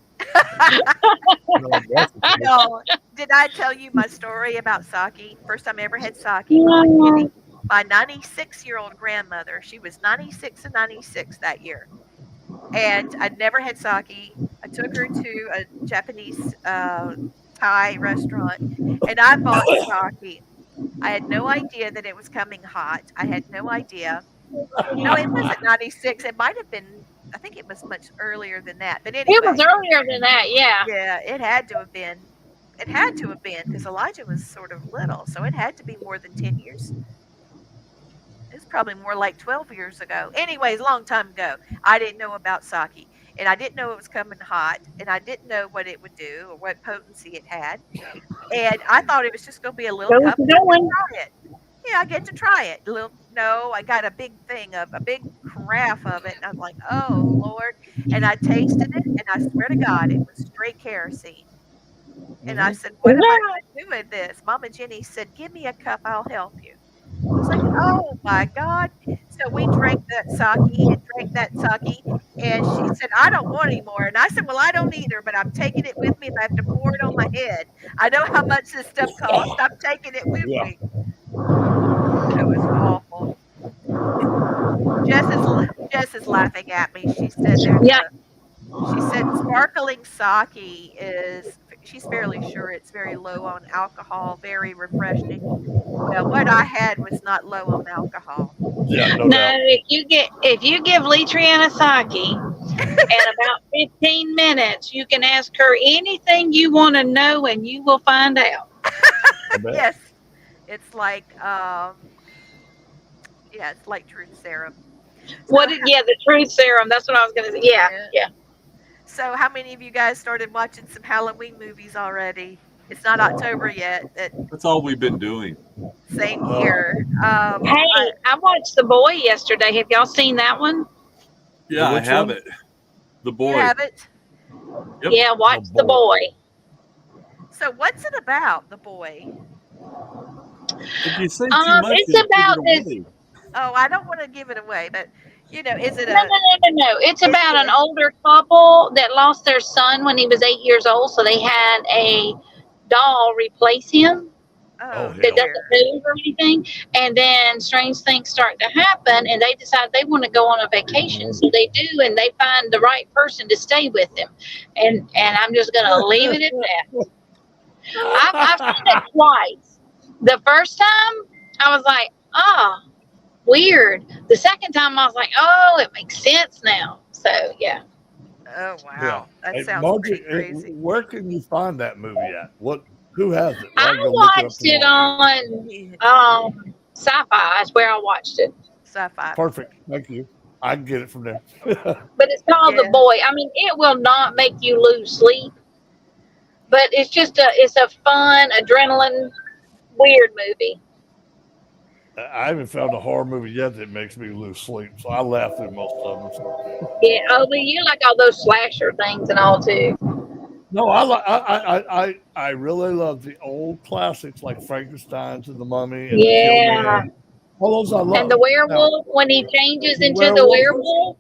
No, that's okay. No, did I tell you my story about sake? First time I ever had sake, Mama Yeah. Jenny, my 96-year-old grandmother. She was 96 and 96 that year, and I'd never had sake. I took her to a Japanese Thai restaurant, and I bought sake. I had no idea that it was coming hot. I had no idea. No, it wasn't 96. It might have been. I think it was much earlier than that. But It was anyway, earlier than that. Yeah. yeah, it had to have been. It had to have been because Elijah was sort of little, so it had to be more than 10 years. It's probably more like 12 years ago. Anyways, a long time ago. I didn't know about sake, and I didn't know it was coming hot, and I didn't know what it would do or what potency it had. And I thought it was just going to be a little Go cup, with and I could going. try it. Yeah, I get to try it. No, I got a big thing of a big carafe of it, and I was like, "Oh Lord!" And I tasted it, and I swear to God, it was straight kerosene. And I Mhm. said, "What am I going to do with this?" Mama Jenny said, "Give me a cup, I'll help you." I was like, "Oh my God!" So we drank that sake and drank that sake, and she said, "I don't want any more." And I said, "Well, I don't either, but I'm taking it with me if I have to pour it on my head. I know how much this stuff costs. I'm taking it with Yeah. me." It was awful. Jess is Jess is laughing at me. Yeah. She said sparkling sake is she's fairly sure it's very low on alcohol, very refreshing. Well, what I had was not low on alcohol. Yeah, no No, doubt. if you give Lee Triana sake in about 15 minutes, you can ask her anything you want to know, and you will find out. I bet. Yes. It's like yeah, it's like truth serum. So Yeah, the truth serum. That's what I was gonna say. Yeah, yeah. yeah. So how many of you guys started watching some Halloween movies already? It's not October yet. That's all we've been doing. Same Oh, here. Hey, I watched The Boy yesterday. Have y'all seen that one? the Yeah, I which have one? it. The You boy. have it. Yep. Yeah, The watch The boy. Boy. So what's it about, the boy? If you say too much, It's it'll give about it this. away. Oh, I don't want to give it away, but is it No, no, a no, no, no. It's is about it an a older couple that lost their son when he was 8 years old, so they had a doll replace him Oh oh that hell. doesn't dear. move or anything. And then strange things start to happen, and they decide they want to go on a vacation. So they do, and they find the right person to stay with them. And I'm just gonna leave it at that. I've seen it twice. The first time I was like, oh, weird. The second time I was like, oh, it makes sense now. So yeah. Oh Yeah. wow. That Hey, sounds Margie, pretty crazy. where can you find that movie at? Who has it? I I can go look it up watched it tomorrow. on Sci-Fi. Is where I watched it. Sci-fi. Perfect. Thank you. I can get it from there. But it's called The Yeah. Boy. I mean, it will not make you lose sleep, but it's a fun, adrenaline, weird movie. I haven't found a horror movie yet that makes me lose sleep, so I laugh through most of them. So. Yeah. Oh, but you like all those slasher things and all too. No, I really love the old classics like Frankenstein's and the Mummy and the Kill Yeah. Man. All those I And the love. Now werewolf when he changes the into the werewolf ones, werewolf.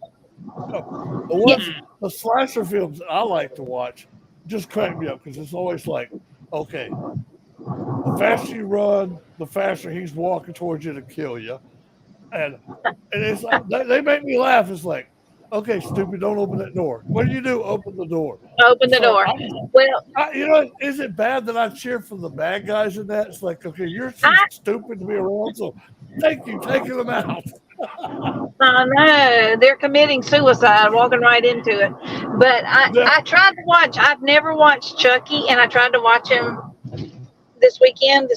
the Yeah. ones, the slasher films that I like to watch just crack me up because it's always like, okay, the faster you run, the faster he's walking towards you to kill you, and it's like they make me laugh. It's like, okay, stupid, don't open that door. What do you do? Open the door. Open the So door. Well, is it bad that I cheer for the bad guys in that? It's like, okay, you're too I stupid to be around, so thank you taking them out. I know they're committing suicide, walking right into it. But I tried to watch. I've never watched Chucky, and I tried to watch him this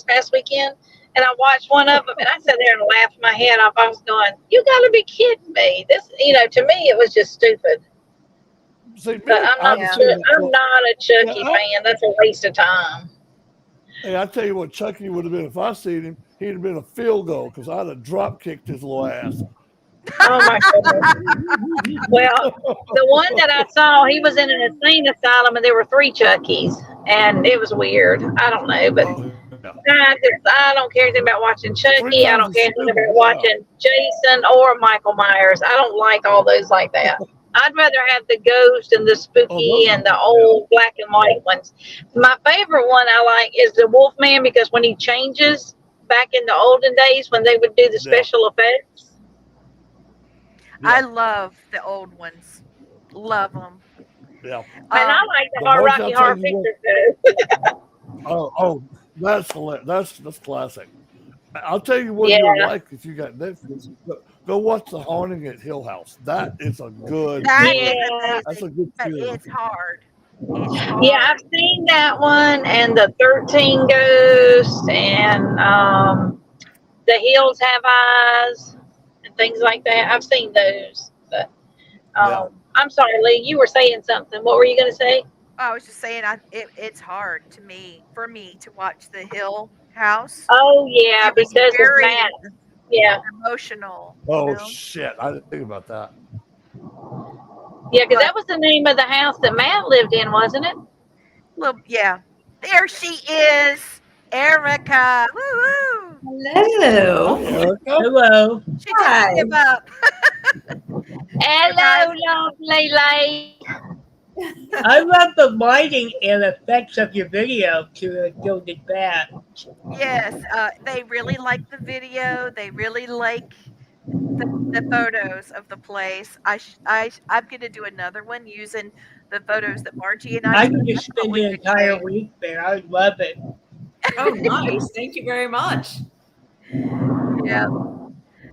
past weekend, and I watched one of them, and I sat there and laughed my head off. I was going, "You got to be kidding me!" This, to me, it was just stupid. See, But I'm not. I've seen it. I'm not a Chucky Yeah, fan. That's a waste of time. Hey, I tell you what, Chucky would have been if I seen him. He'd have been a field goal because I'd have drop kicked his little ass. Oh my goodness. Well, the one that I saw, he was in an insane asylum, and there were 3 Chuckies, and it was weird. I don't know, but I don't care anything about watching Chucky. I don't care anything about watching Jason or Michael Myers. I don't like all those like that. I'd rather have the ghost and the spooky and the old black and white ones. My favorite one I like is the Wolfman, because when he changes back in the olden days when they would do the special effects. I love the old ones. Love them. Yeah. And I like the Rocky Horror Picture Oh, that's hilarious. That's classic. I'll tell you what you'll like if you got Netflix. Go watch The Haunting at Hill House. That is a good. That's a good film. It's hard. Yeah, I've seen that one, and the 13 Ghosts, and The Hills Have Eyes, and things like that. I've seen those. But I'm sorry, Lee, you were saying something. What were you going to say? I was just saying, it's hard for me to watch The Hill House. Oh yeah, because it's Matt. Yeah, emotional. Oh shit! I didn't think about that. Yeah, because that was the name of the house that Matt lived in, wasn't it? Well, yeah. There she is, Erica. Woo-hoo. Hello. Erica? Hello. She didn't give up. Hello, lovely lady. I love the lighting and effects of your video to Gilded Bat. Yes, they really like the video. They really like the photos of the place. I'm going to do another one using the photos that Margie and I could just spend the entire week there. I would love it. Oh, nice. Thank you very much. Yeah.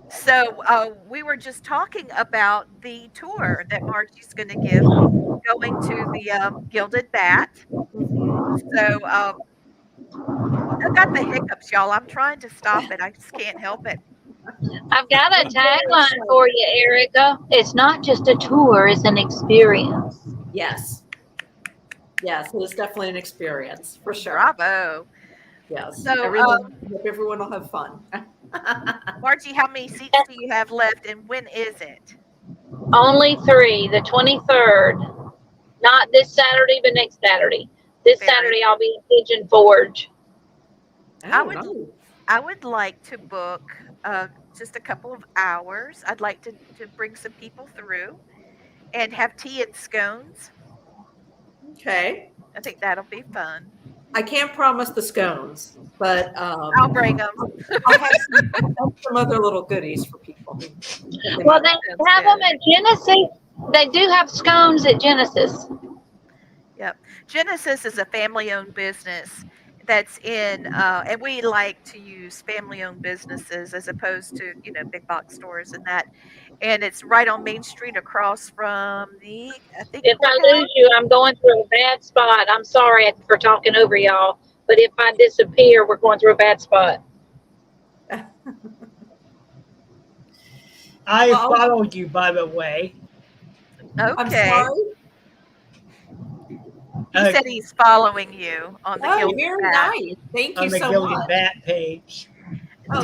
So we were just talking about the tour that Margie's going to give, going to the Gilded Bat. So I've got the hiccups, y'all. I'm trying to stop it. I just can't help it. I've got a tagline for you, Erica. It's not just a tour, it's an experience. Yes. Yes, it is definitely an experience, for sure. Bravo. Yes. So, hope everyone will have fun. Margie, how many seats do you have left, and when is it? Only 3, the 23rd. Not this Saturday, but next Saturday. This Saturday, I'll be in Pigeon Forge. I would like to book just a couple of hours. I'd like to bring some people through and have tea and scones. Okay. I think that'll be fun. I can't promise the scones, but I'll bring them. I'll have some other little goodies for people. Well, they have them at Genesis. They do have scones at Genesis. Yep. Genesis is a family-owned business that's in, and we like to use family-owned businesses as opposed to, big box stores and that. And it's right on Main Street across from If I lose you, I'm going through a bad spot. I'm sorry for talking over y'all, but if I disappear, we're going through a bad spot. I followed you, by the way. Okay. I'm sorry. He said he's following you on the Gilded very Bat. nice. Thank you on the so Gilded much. Bat page. Oh,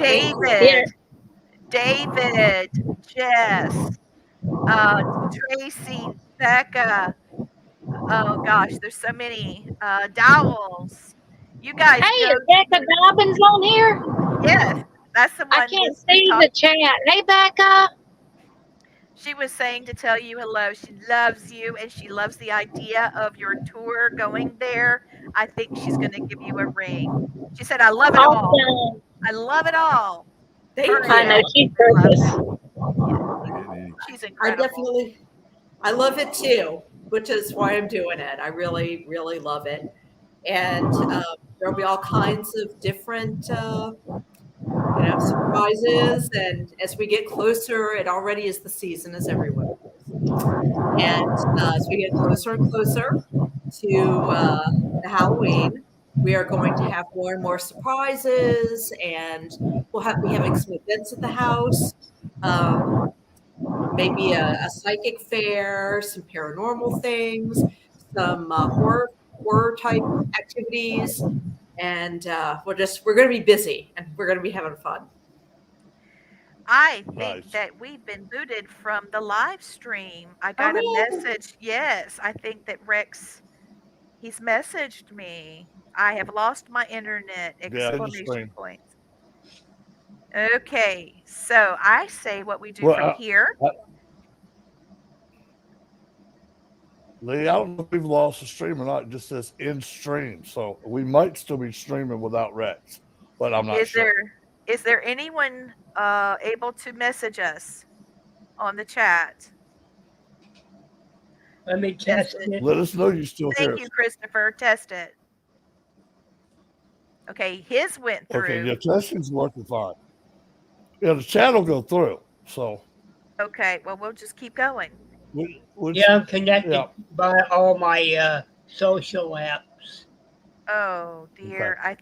David, Jess, Tracy, Becca. Oh gosh, there's so many. Dowels. You guys. Hey, is Becca Dobbins on here? Yes, that's the one. I can't see the chat. Hey, Becca. She was saying to tell you hello. She loves you, and she loves the idea of your tour going there. I think she's going to give you a ring. She said, I love it all. I love it all. Thank you. I know, she's gorgeous. She's incredible. I love it too, which is why I'm doing it. I really, really love it. And there'll be all kinds of different, surprises. And as we get closer, it already is the season, as everyone knows. And as we get closer and closer to the Halloween, we are going to have more and more surprises, and we having some events at the house. Maybe a psychic fair, some paranormal things, some horror type activities, and we're going to be busy, and we're going to be having fun. I think Nice. that we've been booted from the live stream. I got a message. Yes, I think that Rex, he's messaged me. I have lost my internet! Yeah, his Exclamation stream. points. Okay, so I say what we do Well, from here. Lee, I don't know if we've lost the stream or not. It just says in stream. So we might still be streaming without Rex, but I'm not sure. Is there anyone able to message us on the chat? Let me test it. Let us know you still hear Thank you, Christopher. Test it. Okay, his went through. Okay, yeah, testing's working fine. Yeah, the chat will go through. So. Okay, well, we'll just keep going. Yeah, I'm connected by all my social apps. Oh dear, okay.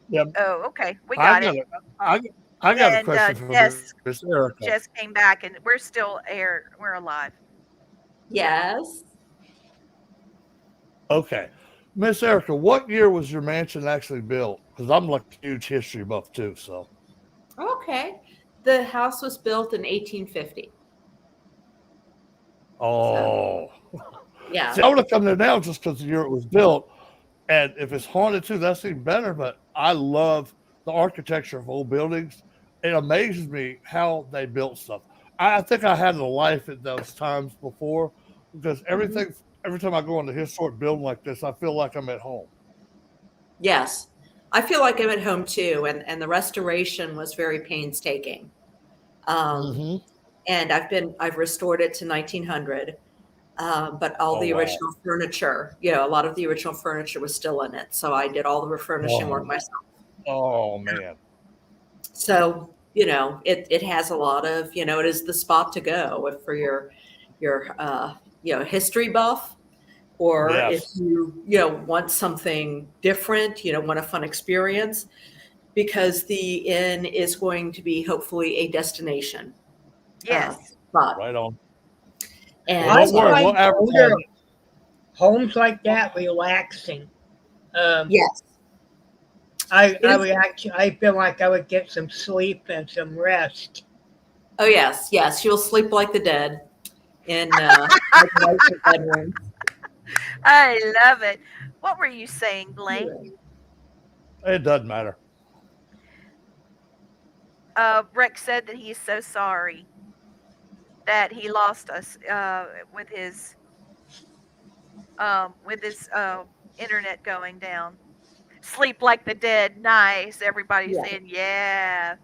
Yep. Oh, okay, we got it. I got a question for Miss Erica. Jess came back, and we're still we're alive. Yes. Okay, Miss Erica, what year was your mansion actually built? Because I'm like a huge history buff too. So. Okay, the house was built in 1850. Oh, yeah. See, I would have come there now just because the year it was built, and if it's haunted too, that's even better. But I love the architecture of old buildings. It amazes me how they built stuff. I think I had a life at those times before because everything. Every time I go into a historic building like this, I feel like I'm at home. Yes, I feel like I'm at home too, and the restoration was very painstaking. And I've restored it to 1900, but all the original furniture, a lot of the original furniture was still in it. So I did all the refurnishing work myself. Oh man. So, it has a lot of, it is the spot to go for your history buff, or if you, want something different, want a fun experience, because the inn is going to be hopefully a destination. Yes. Right on. And I find homes like that relaxing. Yes. I feel like I would get some sleep and some rest. Oh yes, you'll sleep like the dead in the bedroom. I love it. What were you saying, Blaine? It doesn't matter. Rex said that he's so sorry that he lost us with his internet going down. Sleep like the dead. Nice. Everybody's saying, yeah.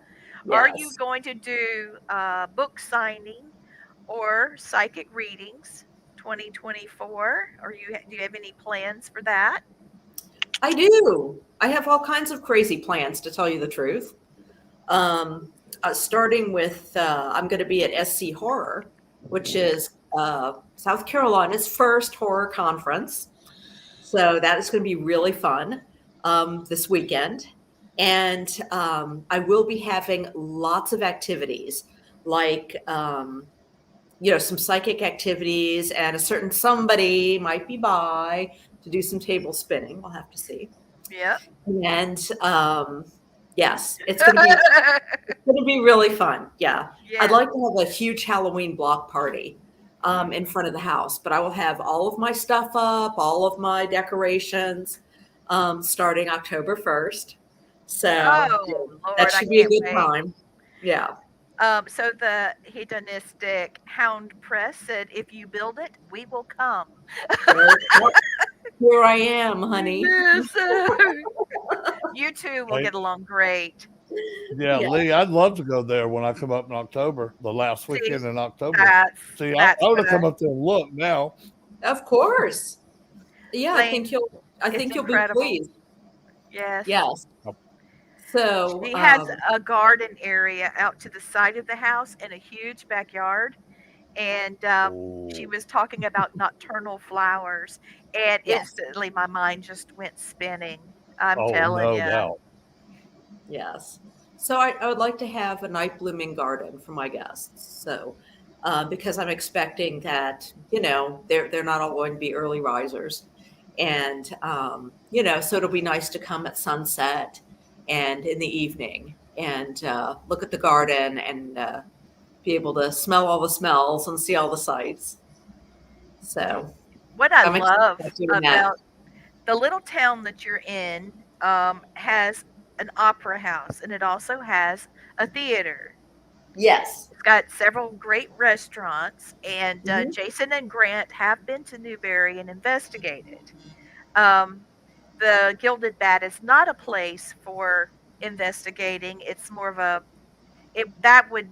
Yes. Are you going to do book signing or psychic readings 2024? Do you have any plans for that? I do. I have all kinds of crazy plans, to tell you the truth. Starting with, I'm going to be at SC Horror, which is South Carolina's first horror conference. So that is going to be really fun this weekend. And I will be having lots of activities, like, some psychic activities, and a certain somebody might be by to do some table spinning. We'll have to see. Yeah. And yes, it's going to be really fun. Yeah. I'd like to have a huge Halloween block party in front of the house, but I will have all of my stuff up, all of my decorations starting October 1st. So that should be a good time. Yeah. So the hedonistic Hound Press said, if you build it, we will come. Here I am, honey. Yes, you two will get along great. Yeah, Lee, I'd love to go there when I come up in October, the last weekend in October. I would have come up there and look now. Of course. Yeah, I think you'll be pleased. Yes. Yes. So, She has a garden area out to the side of the house and a huge backyard. And she Oh, was talking about nocturnal flowers, and yes, instantly my mind just went spinning. I'm oh, telling no you. doubt. yes. So I would like to have a night blooming garden for my guests. So, because I'm expecting that, they're not all going to be early risers, and so it'll be nice to come at sunset and in the evening and look at the garden and be able to smell all the smells and see all the sights. So What I I'm excited love about doing that. about the little town that you're in has an opera house, and it also has a theater. Yes. It's got several great restaurants, and Hmm. Jason and Grant have been to Newberry and investigated. Um, the Gilded Bat is not a place for investigating. It's more of a it that would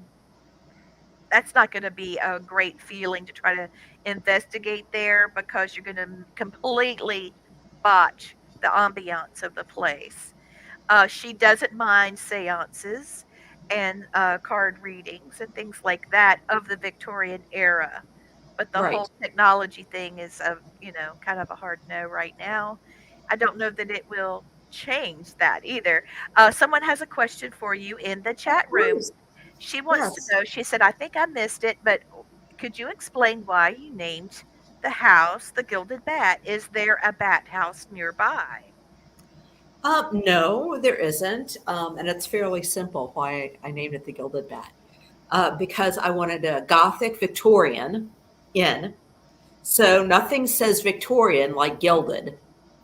that's not going to be a great feeling to try to investigate there because you're going to completely botch the ambiance of the place. She doesn't mind seances and card readings and things like that of the Victorian era. But the Right. whole technology thing is kind of a hard no right now. I don't know that it will change that either. Someone has a question for you in the chat room. Please. She wants to Yes. know, she said, I think I missed it, but could you explain why you named the house the Gilded Bat? Is there a bat house nearby? No, there isn't. And it's fairly simple why I named it the Gilded Bat. Because I wanted a Gothic Victorian inn. So nothing says Victorian like gilded.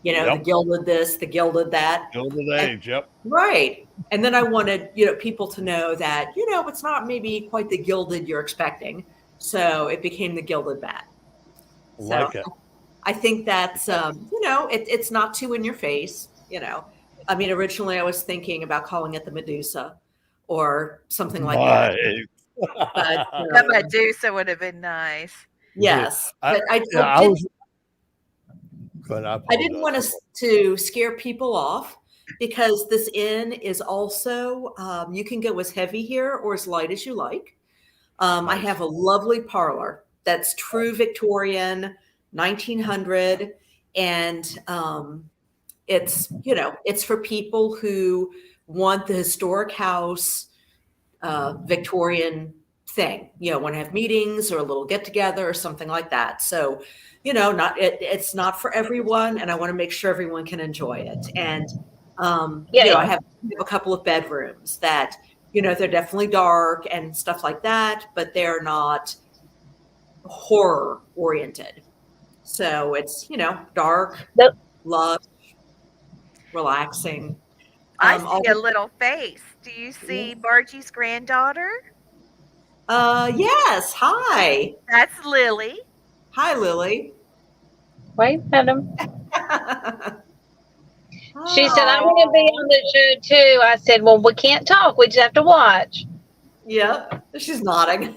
The Yep. gilded this, the gilded that. Gilded And, age. Yep. right. And then I wanted, people to know that, it's not maybe quite the gilded you're expecting. So it became the Gilded Bat. So Like it. I think that's, it's not too in your face. I mean, originally I was thinking about calling it the Medusa or something like that. Right. But The Medusa would have been nice. yes, but I I did, was. Good. I didn't want to scare people off because this inn is also, you can go as heavy here or as light as you like. I Nice. have a lovely parlor that's true Victorian, 1900, and it's for people who want the historic house, Victorian thing, want to have meetings or a little get together or something like that. So, it's not for everyone, and I want to make sure everyone can enjoy it. And I have a couple of bedrooms that they're definitely dark and stuff like that, but they're not horror oriented. So it's dark, lush, relaxing. I All see a little face. Do you see Margie's granddaughter? Yes. Hi. That's Lily. Hi, Lily. Wait, madam. She said, I want to be on the show too. I said, well, we can't talk. We just have to watch. Yeah, she's nodding.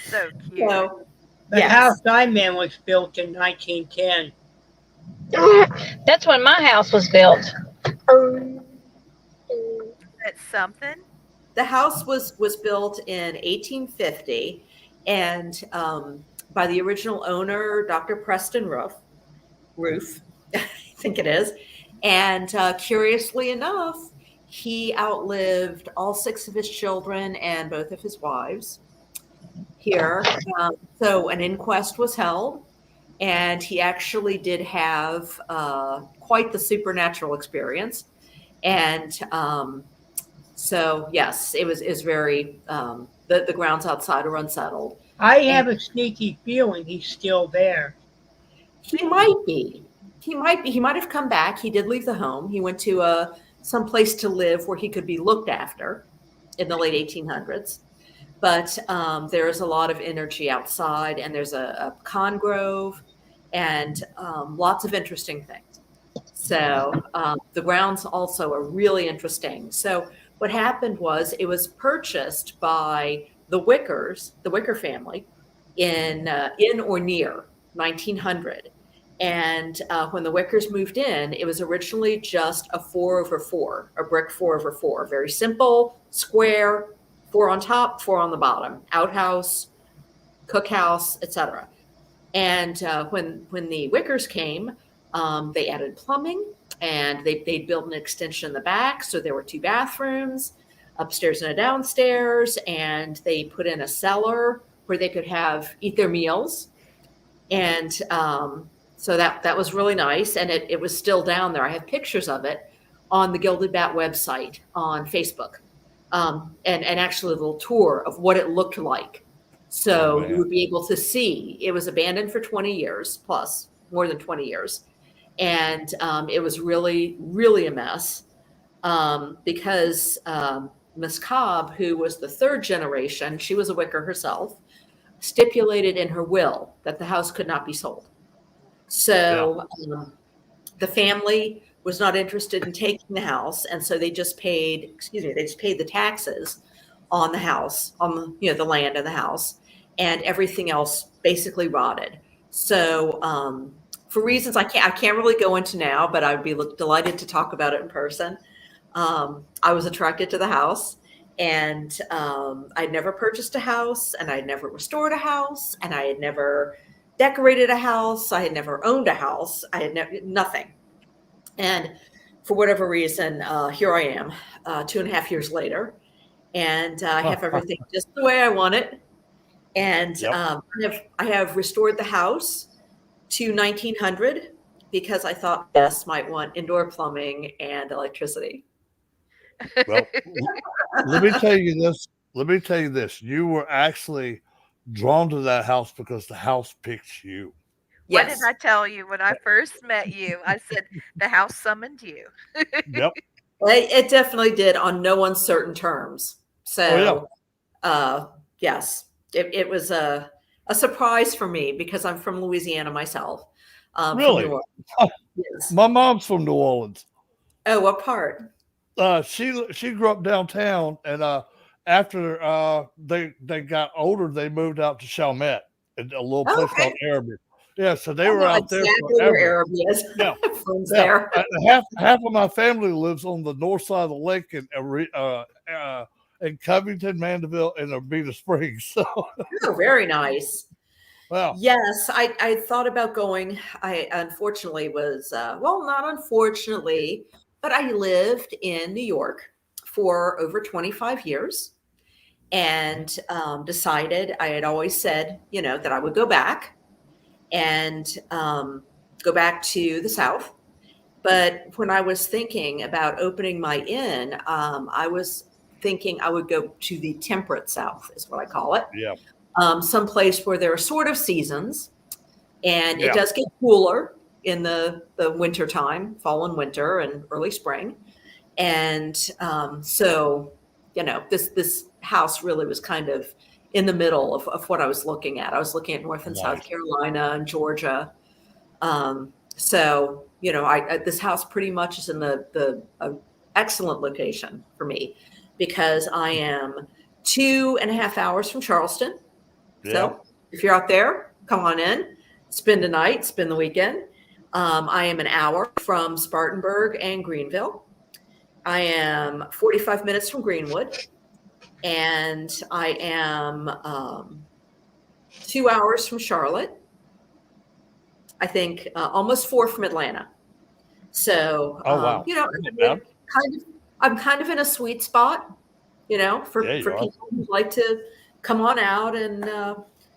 So cute. So, The yes. house I'm in was built in 1910. That's when my house was built. That's something. The house was built in 1850, and by the original owner, Dr. Preston Roof, I think it is. And curiously enough, he outlived all 6 of his children and both of his wives here. So an inquest was held, and he actually did have quite the supernatural experience. And so, yes, it was very, the grounds outside are unsettled. I have a sneaky feeling he's still there. He might be. He might have come back. He did leave the home. He went to some place to live where he could be looked after in the late 1800s. But there is a lot of energy outside, and there's a con grove and lots of interesting things. So the grounds also are really interesting. So what happened was it was purchased by the Wicker family in or near 1900. And when the Wickers moved in, it was originally just a 4/4, a brick 4/4, very simple, square, 4 on top, 4 on the bottom, outhouse, cookhouse, etc. And when the Wickers came, they added plumbing, and they built an extension in the back, so there were 2 bathrooms, upstairs and a downstairs, and they put in a cellar where they could eat their meals, and so that was really nice, and it was still down there. I have pictures of it on the Gilded Bat website on Facebook, and actually a little tour of what it looked like. So you would be able to see it was abandoned for 20 years plus, more than 20 years. And it was really, really a mess because Miss Cobb, who was the 3rd generation, she was a Wicker herself, stipulated in her will that the house could not be sold. So the family was not interested in taking the house. And so they just paid the taxes on the house, on the land and the house, and everything else basically rotted. So for reasons I can't really go into now, but I'd be delighted to talk about it in person. I was attracted to the house, and I'd never purchased a house, and I'd never restored a house, and I had never decorated a house. I had never owned a house. I had nothing. And for whatever reason, here I am 2.5 years later, and I have everything just the way I want it. And I have restored the house to 1900 because I thought guests might want indoor plumbing and electricity. Well, let me tell you this. You were actually drawn to that house because the house picked you. What did I tell you when I first met you? I said the house summoned you. Yep. It definitely did on no uncertain terms. So, yes, it was a surprise for me because I'm from Louisiana myself. Really? Yes. My mom's from New Orleans. Oh, what part? She grew up downtown, and after they got older, they moved out to Chalmette, a little place called Araby. Yeah, so they were out there forever. Araby is. Yeah, friends there. Half of my family lives on the north side of the lake in Covington, Mandeville, and Urbana Springs. So very nice. Wow. Yes, I thought about going. I unfortunately was not unfortunately, but I lived in New York for over 25 years, and decided I had always said that I would go back and go back to the South. But when I was thinking about opening my inn, I was thinking I would go to the temperate South, is what I call it. Yeah. Someplace where there are sort of seasons, and it does get cooler in the winter time, fall and winter and early spring. And so, this house really was kind of in the middle of what I was looking at. I was looking at North and South Carolina and Georgia. So, this house pretty much is in the excellent location for me because I am 2.5 hours from Charleston. Yeah. So if you're out there, come on in, spend a night, spend the weekend. I am an hour from Spartanburg and Greenville. I am 45 minutes from Greenwood, and I am 2 hours from Charlotte. I think almost 4 from Atlanta. So, wow. I'm kind of in a sweet spot, for people who like to come on out and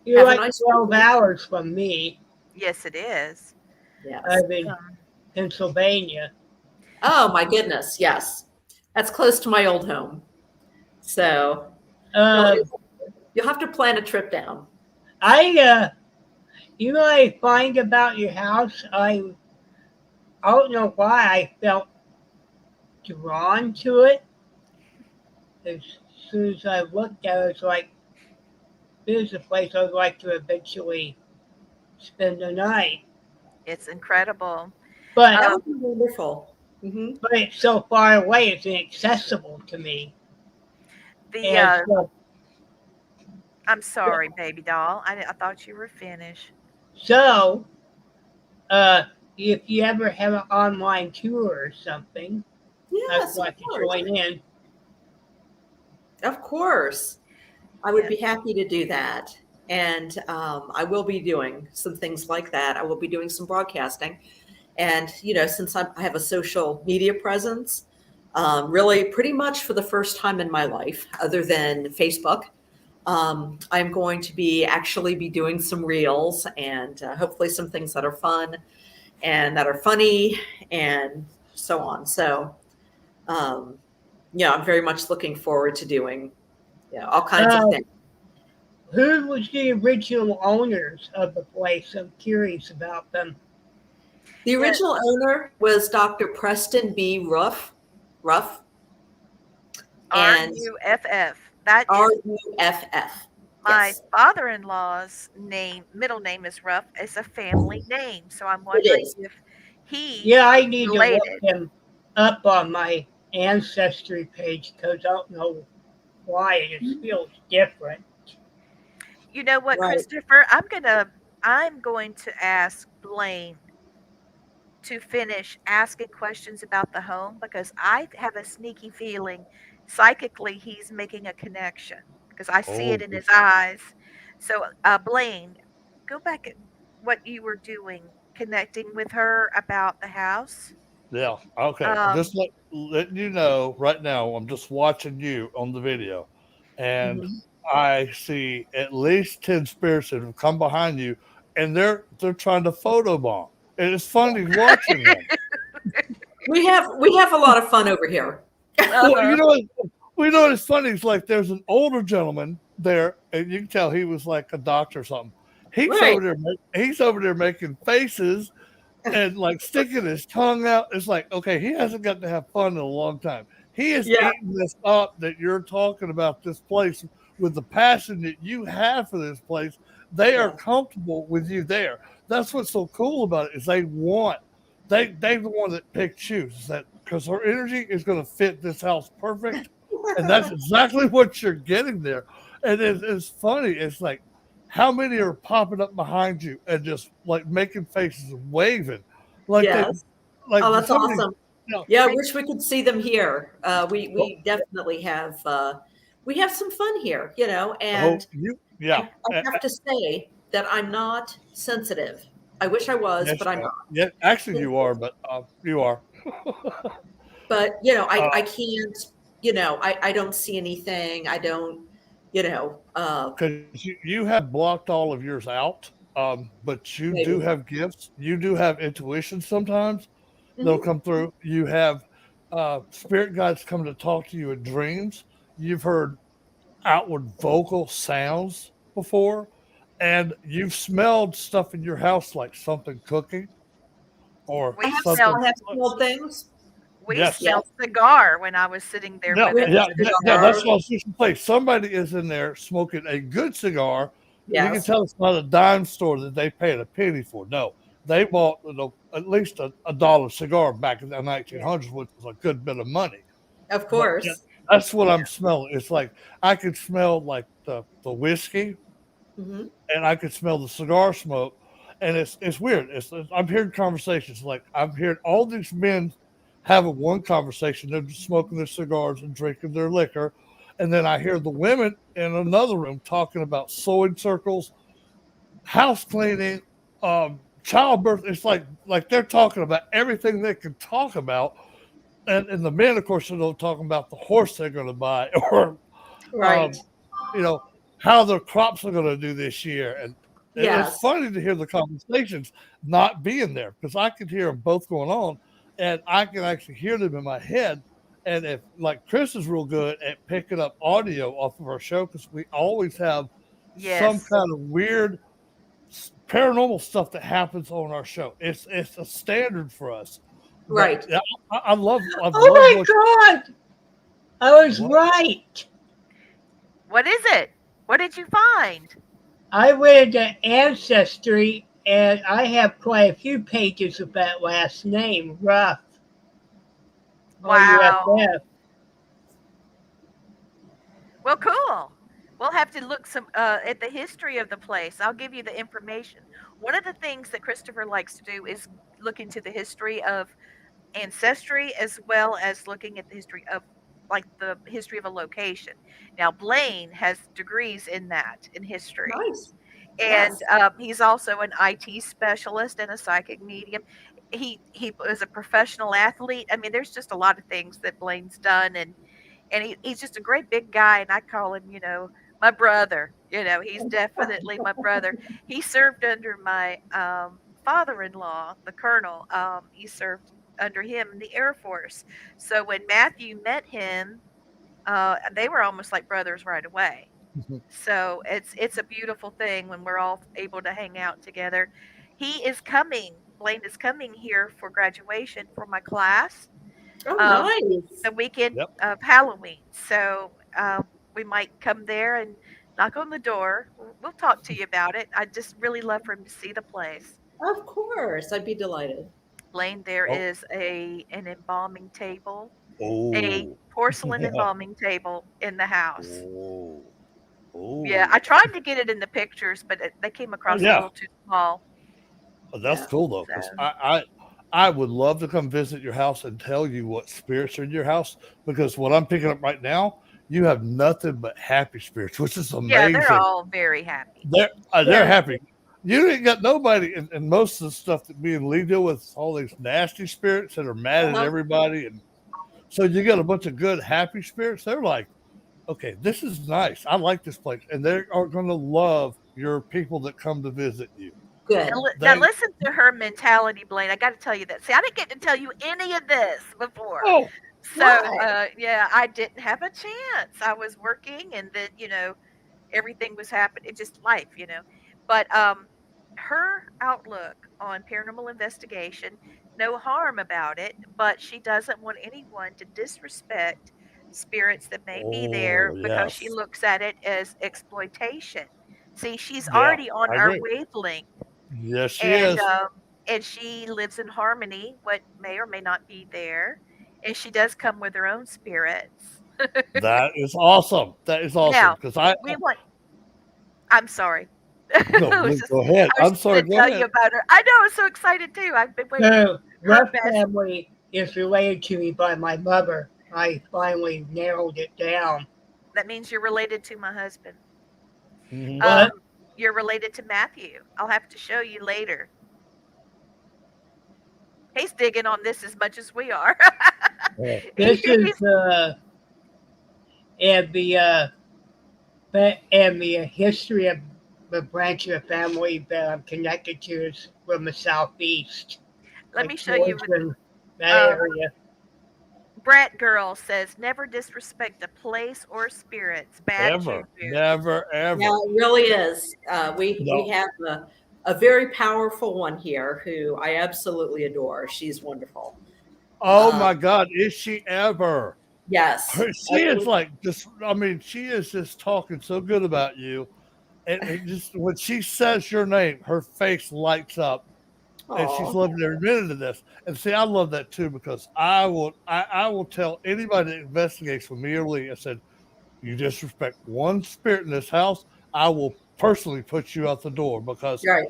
you're have like a nice 12 hours from me. Yes, it is. Yes. I'm in Pennsylvania. Oh my goodness, yes, that's close to my old home. So you'll have to plan a trip down. I find about your house, I don't know why I felt drawn to it. As soon as I looked at it, it's like, here's a place I would like to eventually spend the night. It's incredible. But that would be wonderful. Mm-hmm. But it's so far away, it's inaccessible to me. I'm sorry, baby doll. I thought you were finished. So, if you ever have an online tour or something, I'd Yes, of like to course. join in. Of course. I would Yeah. be happy to do that. And I will be doing some things like that. I will be doing some broadcasting. And, since I have a social media presence, really pretty much for the first time in my life, other than Facebook, I'm going to actually be doing some reels and hopefully some things that are fun and that are funny and so on. So, I'm very much looking forward to doing all kinds of Uh, things. who was the original owners of the place? I'm curious about them. The Yeah. original owner was Dr. Preston B. Ruff, and RUFF. That is RUFF. my Yes, father-in-law's name. Middle name is Ruff. It's a family name, so I'm it wondering is. if he's Yeah, I need to look related. him up on my ancestry page because I don't know why it just feels different. You know what, Right. Christopher? I'm going to ask Blaine to finish asking questions about the home because I have a sneaky feeling psychically he's making a connection because I see it Oh, in his eyes. So, Blaine, go back at what you were doing, connecting with her about the house. yeah. Okay. Um, Just letting you know right now, I'm just watching you on the video, and Mhm. I see at least 10 spirits that have come behind you, and they're trying to photobomb. And it's funny watching them. We have a lot of fun over here. Well, uh-huh. it's funny. It's like there's an older gentleman there, and you can tell he was like a doctor or something. He's Right. over there. He's over there making faces and like sticking his tongue out. It's like, okay, he hasn't got to have fun in a long time. He is Yeah. eating this up that you're talking about this place with the passion that you have for this place. They are Yeah. comfortable with you there. That's what's so cool about it is they're the one that picked you. Is that because her energy is going to fit this house perfect, and that's exactly what you're getting there. And it's funny. It's like how many are popping up behind you and just like making faces and waving like they Yes. like Oh, that's somebody, awesome. you know, Yeah, I Hey, wish we could see them here. oh, We definitely have we have some fun here, oh and you yeah. I have to say that I'm not sensitive. I wish I was, Yes, but I'm you are. not. Yeah, actually you are, but you are. But I uh can't. I don't see anything. I don't. because you have blocked all of yours out. But you do Maybe. have gifts. You do have intuition sometimes. They'll Hmm. come through. You have spirit guides come to talk to you in dreams. You've heard outward vocal sounds before, and you've smelled stuff in your house like something cooking or I we have smelled something. I have small things. we Yes. Yes. smelled cigar when I was sitting there Yeah, with We have him. yeah, yeah, yeah. That's cigars. what I was fixing to say. Somebody is in there smoking a good cigar. You can Yes. tell it's not a dime store that they paid a penny for. No, they bought at least a dollar cigar back in the Yeah. 1900s, which was a good bit of money. Of But yeah, course. that's what I'm smelling. It's like I could smell like the whiskey, Hmm. and I could smell the cigar smoke, and it's weird. I'm hearing conversations like I'm hearing all these men having one conversation. They're just smoking their cigars and drinking their liquor, and then I hear the women in another room talking about sewing circles, house cleaning, childbirth. It's like they're talking about everything they can talk about, and the men, of course, are talking about the horse they're going to buy or Right. um, you know, how their crops are going to do this year. And it's Yes. funny to hear the conversations not being there because I could hear them both going on and I can actually hear them in my head. And if like Chris is real good at picking up audio off of our show because we always have some Yes. kind of weird paranormal stuff that happens on our show. It's a standard for us. But Right. yeah, I Oh love my what God! I was what right. What is it? What did you find? I went into Ancestry and I have quite a few pages of that last name, Ruff, Wow. RUFF. Well, cool. We'll have to look some at the history of the place. I'll give you the information. One of the things that Christopher likes to do is look into the history of ancestry as well as looking at the history of like the history of a location. Now Blaine has degrees in that in history, Nice. and Yes. he's also an IT specialist and a psychic medium. He was a professional athlete. I mean, there's just a lot of things that Blaine's done, and he's just a great big guy, and I call him, my brother. He's definitely my brother. He served under my father-in-law, the colonel. He served under him in the Air Force. So when Matthew met him, they were almost like brothers right away. So it's a beautiful thing when we're all able to hang out together. He is coming. Blaine is coming here for graduation for my class. Oh, Um, nice. the weekend Yep. of Halloween. So we might come there and knock on the door. We'll talk to you about it. I just really love for him to see the place. Of course. I'd be delighted. Blaine, there Oh, is an embalming table, a oh, porcelain embalming table in the house. oh, Yeah, oh. I tried to get it in the pictures, but they came across a Yeah, little too small. that's Yeah. cool though, because So I would love to come visit your house and tell you what spirits are in your house. Because what I'm picking up right now, you have nothing but happy spirits, which is yeah, they're amazing. all very happy. They're Yeah. happy. You ain't got nobody, and most of the stuff that me and Lee deal with, all these nasty spirits that are mad at Uh-huh. everybody, and so you got a bunch of good happy spirits. They're like, okay, this is nice. I like this place, and they are going to love your people that come to visit you. Good. Now They listen to her mentality, Blaine. I got to tell you that. See, I didn't get to tell you any of this before. oh So, Why? yeah, I didn't have a chance. I was working, and then, everything was happening. It's just life. But her outlook on paranormal investigation, no harm about it, but she doesn't want anyone to disrespect spirits that may be there oh because she yes, looks at it as exploitation. See, she's yeah, already on I our agree. wavelength, Yes, she and is. she lives in harmony, what may or may not be there, and she does come with her own spirits. That is awesome. That is awesome Now, because I we want I'm sorry. no, I was Lee, just go ahead. I was I'm just sorry. gonna Go tell you ahead. about her. I know, I'm so excited too. I've been waiting. So, Her what best family is related to me by my mother? I finally narrowed it down. that means you're related to my husband. Mhm. Um, What? you're related to Matthew. I'll have to show you later. He's digging on this as much as we are. Yeah. This is He's and the history of the branch of the family that I'm connected to is from the southeast, let me like show you with Georgia, that um area. Brat Girl says never disrespect a place or spirits. Bad juju. Ever, never, Yeah, ever. it really is. We No. have a very powerful one here who I absolutely adore. She's wonderful. Oh Um, my God, is she ever? yes. She is like just. I mean, she is just talking so good about you, and it just when she says your name, her face lights up, and she's Oh, loving every minute of this. And see, I love that too because I will tell anybody that investigates with me or Lee. I said, you disrespect one spirit in this house, I will personally put you out the door because right,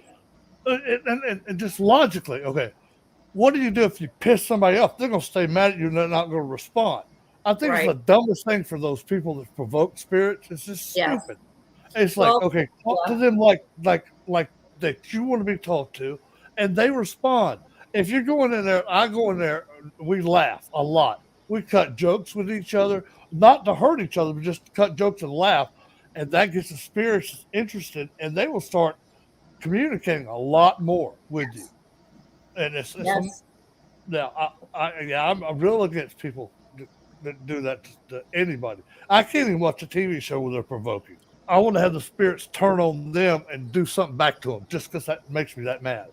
and just logically, okay, what do you do if you piss somebody off? They're going to stay mad at you and they're not going to respond. I think it's right. the dumbest thing for those people that provoke spirits. It's just Yes. stupid. It's like, Well, okay, talk to yeah, them like that you want to be talked to, and they respond. If you're going in there, I go in there, we laugh a lot. We cut jokes with each other, not to hurt each other, but just to cut jokes and laugh. And that gets the spirits interested, and they will start communicating a lot more with you. And it's yes. now, I'm real against people that do that to anybody. I can't even watch a TV show where they're provoking. I want to have the spirits turn on them and do something back to them just because that makes me that mad.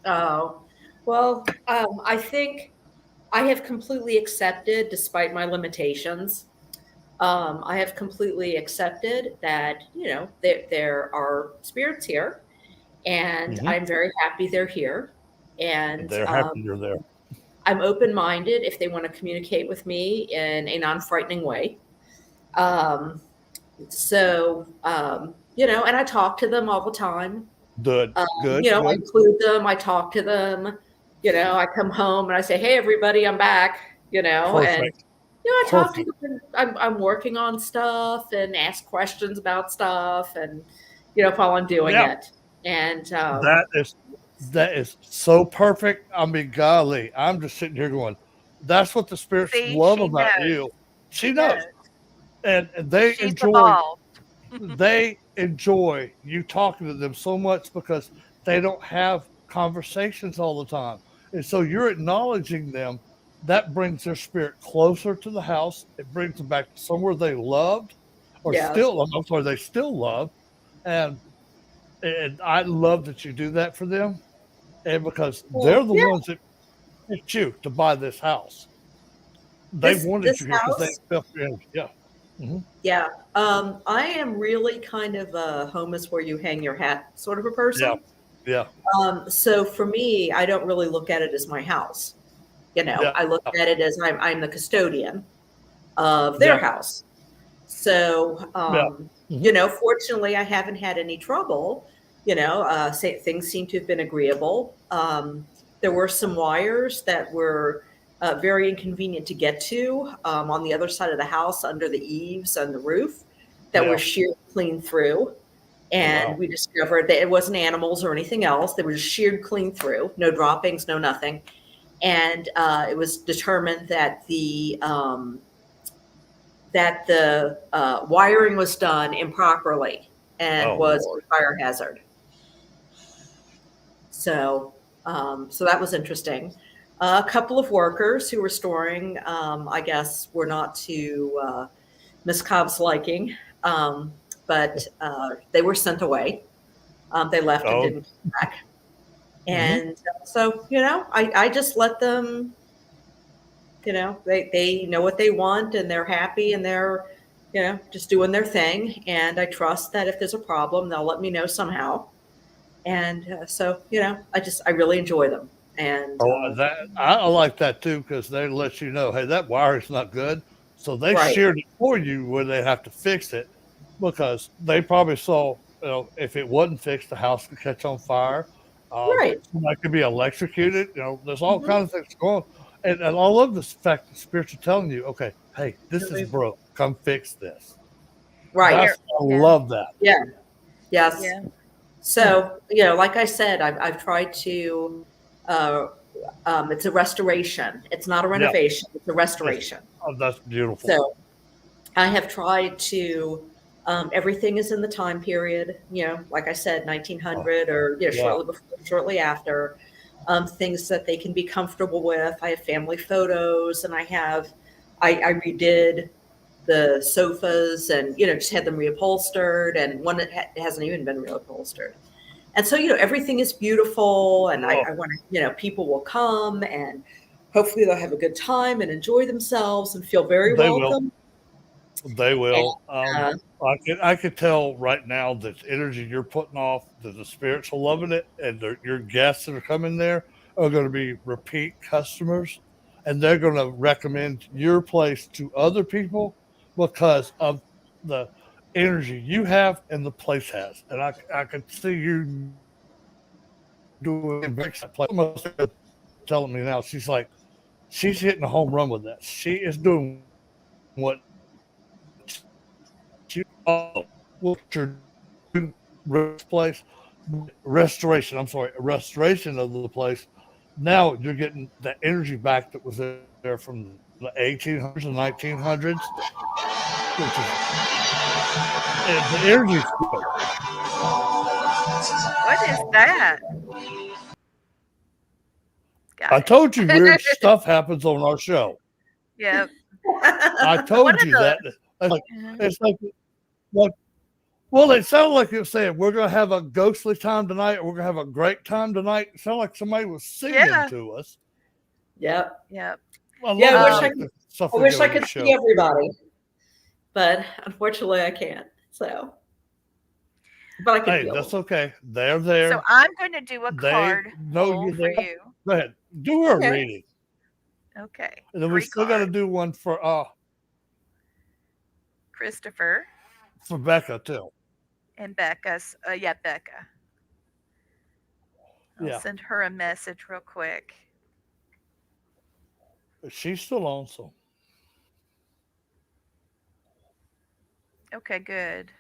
Oh, well, I think I have completely accepted, despite my limitations, I have completely accepted that, there are spirits here, and Mm-hmm. I'm very happy they're here. And They're happy you're there. I'm open minded if they want to communicate with me in a non frightening way. Um, So, and I talk to them all the time. Good, good, I good. include them. I talk to them. I come home and I say, "Hey, everybody, I'm back." And Perfect. I talk to Perfect. them. I'm working on stuff and ask questions about stuff, and while I'm doing Yeah, it. And that is so perfect. I mean, golly, I'm just sitting here going, that's what the spirits See, love she about knows. you. She She knows. knows. And they She's enjoy evolved. you talking to them so much because they don't have conversations all the time. And so you're acknowledging them. That brings their spirit closer to the house. It brings them back to somewhere they loved or yes, still, I'm sorry, they still love. And, and I love that you do that for them. And because well, they're the yeah, ones that picked you to buy this house. They wanted this you here because they house. felt your energy. Yeah. Hmm. Yeah, I am really kind of a home is where you hang your hat sort of a Yeah. person. Yeah. So for me, I don't really look at it as my house. Yeah. I look at it as I'm the custodian of their Yeah. house. So, Yeah. Hmm. fortunately, I haven't had any trouble. Things seem to have been agreeable. There were some wires that were very inconvenient to get to on the other side of the house under the eaves and the roof that were Yeah. sheared clean through. Oh, And wow. we discovered that it wasn't animals or anything else. They were just sheared clean through, no droppings, no nothing. And it was determined that the wiring was done improperly and Oh, was Lord. a fire hazard. So, so that was interesting. A couple of workers who were storing, I guess, were not to Miss Cobb's liking, but they were sent away. They left and Oh, didn't come back. mhm. And so, I just let them, they know what they want and they're happy and they're, just doing their thing. And I trust that if there's a problem, they'll let me know somehow. And so, I really enjoy them. And Oh, that I like that too because they let you know, hey, that wire is not good. So they right, sheared it for you where they have to fix it because they probably saw, if it wasn't fixed, the house could catch on fire. right. Somebody could be electrocuted. There's all Hmm. kinds of things going on. And I love the fact that spirits are telling you, okay, hey, this is broke. Come fix this. Right. Here. I Yeah. love that. Yeah. Yes. Yeah. So, like I said, I've tried to, uh, it's a restoration. It's not a Yeah. renovation. It's a It's, restoration. oh, that's beautiful. So I have tried to, everything is in the time period, like I said, Oh, 1900 or, yeah. shortly before, shortly after, things that they can be comfortable with. I have family photos and I redid the sofas and, just had them reupholstered and one that hasn't even been reupholstered. And so, everything is beautiful and Oh, I want to, people will come and hopefully they'll have a good time and enjoy themselves and feel very they will. welcome. They And, will. uh, I could tell right now that the energy you're putting off, that the spirits are loving it, and your guests that are coming there are going to be repeat customers, and they're going to recommend your place to other people because of the energy you have and the place has. And I could see you doing that place. Almost telling me now, she's hitting a home run with that. She is doing what you what you're doing place restoration. I'm sorry, restoration of the place. Now you're getting the energy back that was there from the 1800s and 1900s, which is the energy. What is that? Got I it. told you weird stuff happens on our show. Yep. I One told of you the. that. It's like, Mhm. it's like well, it sounded like it was saying we're going to have a ghostly time tonight, or we're going to have a great time tonight. It sounded like somebody was singing Yeah. to us. yep. Yep. I Yeah. love I wish that I the could, stuff I we get wish I on this could see show. everybody, but unfortunately I can't. So, but I can Hey, feel that's them. okay. They're So there. I'm going to do a They card know pull you're for there. you. Go ahead. Do a Okay. reading. Okay. And then we 3 still got to cards. do one for Christopher. for Becca too. And Becca's, yeah, Becca. I'll Yeah, send her a message real quick. she's still on. So Okay, good.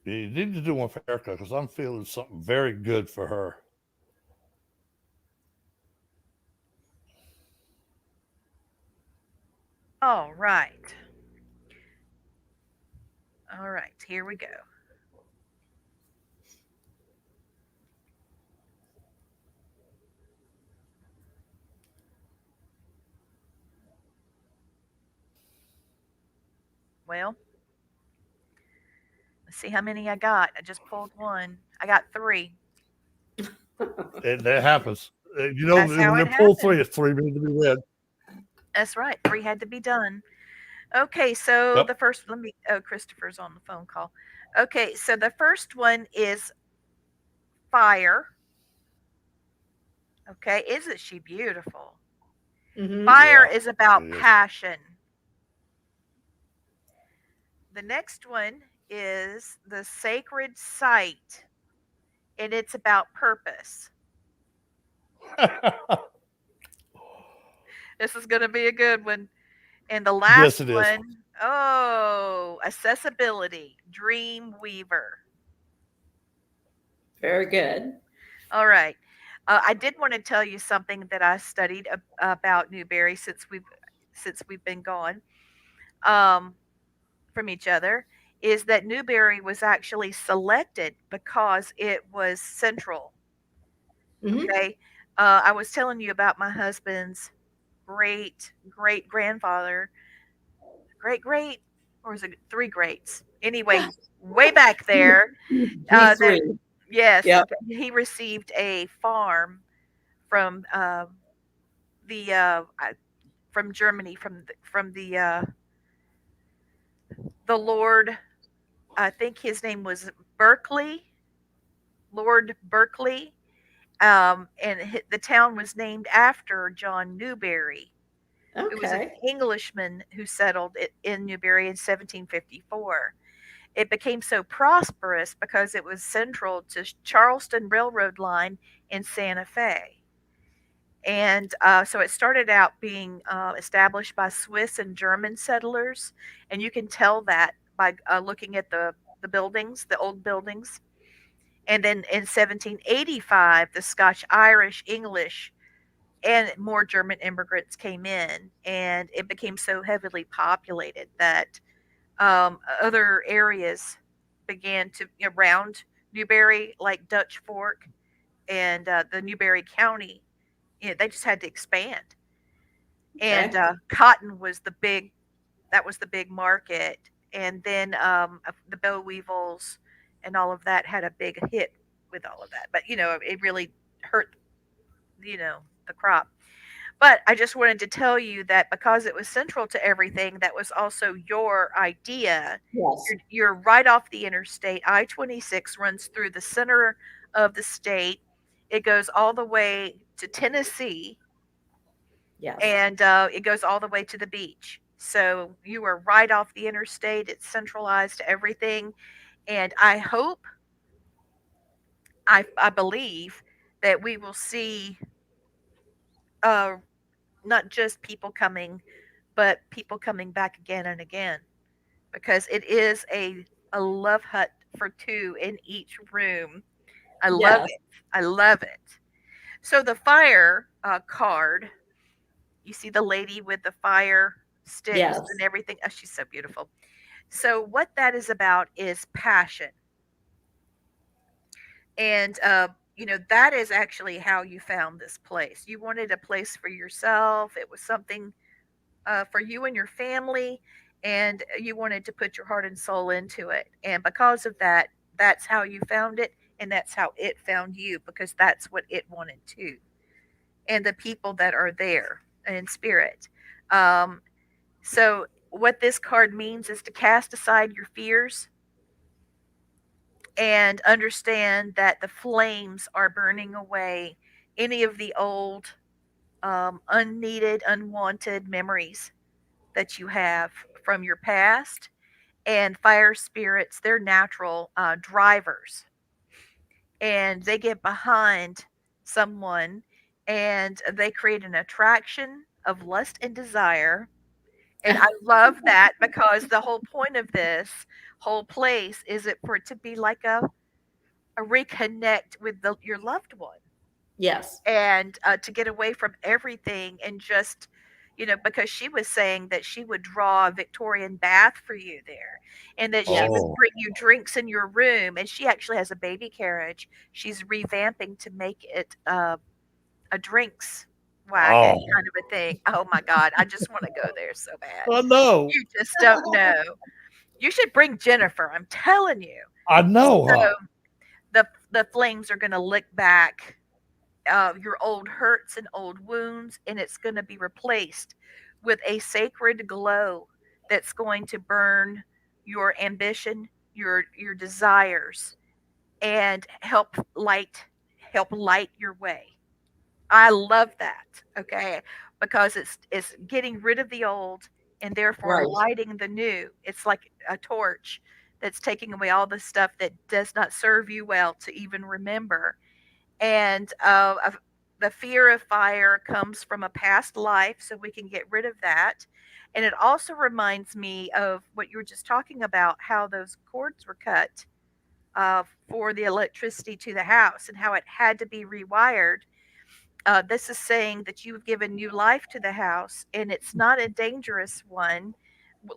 you need to do one for Erica because I'm feeling something very good for her. All right. All right, here we go. Well, let's see how many I got. I just pulled one. I got three. That happens. That's how When it they pull three, happened. it's three need to be read. That's right. Three had to be done. Okay, so Yep. the first, let me, oh, Christopher's on the phone call. Okay, so the first one is fire. Okay, isn't she beautiful? Hmm. Fire Yeah, is it about is. passion. The next one is the sacred site, and it's about purpose. This is going to be a good one. And the Yes, last it is. one, oh, accessibility, dream weaver. Very good. All right. I did want to tell you something that I studied about Newberry since we've been gone um, from each other. Is that Newberry was actually selected because it was central. Hmm. Okay, I was telling you about my husband's great great grandfather, great, or is it three greats? Anyway, way back there, that G3. yes, Yep. he received a farm from the from Germany, from the Lord. I think his name was Berkeley, Lord Berkeley, and the town was named after John Newberry, who was an Okay. Englishman who settled in Newberry in 1754. It became so prosperous because it was central to Charleston Railroad line in Santa Fe. And so it started out being established by Swiss and German settlers, and you can tell that by looking at the buildings, the old buildings. And then in 1785, the Scotch, Irish, English, and more German immigrants came in, and it became so heavily populated that other areas began to around Newberry, like Dutch Fork and the Newberry County. They just had to expand, and Okay. cotton was the big that was the big market, and then the boll weevils and all of that had a big hit with all of that. But it really hurt you know the crop. But I just wanted to tell you that because it was central to everything, that was also your idea. Yes. You're right off the interstate. I-26 runs through the center of the state. It goes all the way to Tennessee, Yes. and it goes all the way to the beach. So you are right off the interstate. It's centralized to everything. And I hope, I believe that we will see uh, not just people coming, but people coming back again and again, because it is a love hut for two in each room. I love Yes. it. I love it. So the fire card, you see the lady with the fire sticks and Yes. everything. Oh, she's so beautiful. So what that is about is passion, and that is actually how you found this place. You wanted a place for yourself. It was something for you and your family, and you wanted to put your heart and soul into it. And because of that, that's how you found it, and that's how it found you, because that's what it wanted too. And the people that are there in spirit. Um, so, what this card means is to cast aside your fears and understand that the flames are burning away any of the old unneeded, unwanted memories that you have from your past. And fire spirits, they're natural drivers, and they get behind someone and they create an attraction of lust and desire. And I love that because the whole point of this whole place is it for it to be like a reconnect with your loved one, Yes. and to get away from everything and just, because she was saying that she would draw a Victorian bath for you there, and that she would Yes. Oh, bring you drinks in your room, and she actually has a baby carriage she's revamping to make it a drinks wagon oh, kind of a thing. Oh my god, I just want to go there so bad. I know. You just don't know. You should bring Jennifer, I'm telling you. I know, huh? So the flames are going to lick back your old hurts and old wounds, and it's going to be replaced with a sacred glow that's going to burn your ambition, your desires, and help light your way. I love that. Okay, because it's getting rid of the old and therefore Right. lighting the new. It's like a torch that's taking away all the stuff that does not serve you well to even remember. And the fear of fire comes from a past life, so we can get rid of that. And it also reminds me of what you were just talking about, how those cords were cut for the electricity to the house and how it had to be rewired. This is saying that you've given new life to the house, and it's not a dangerous one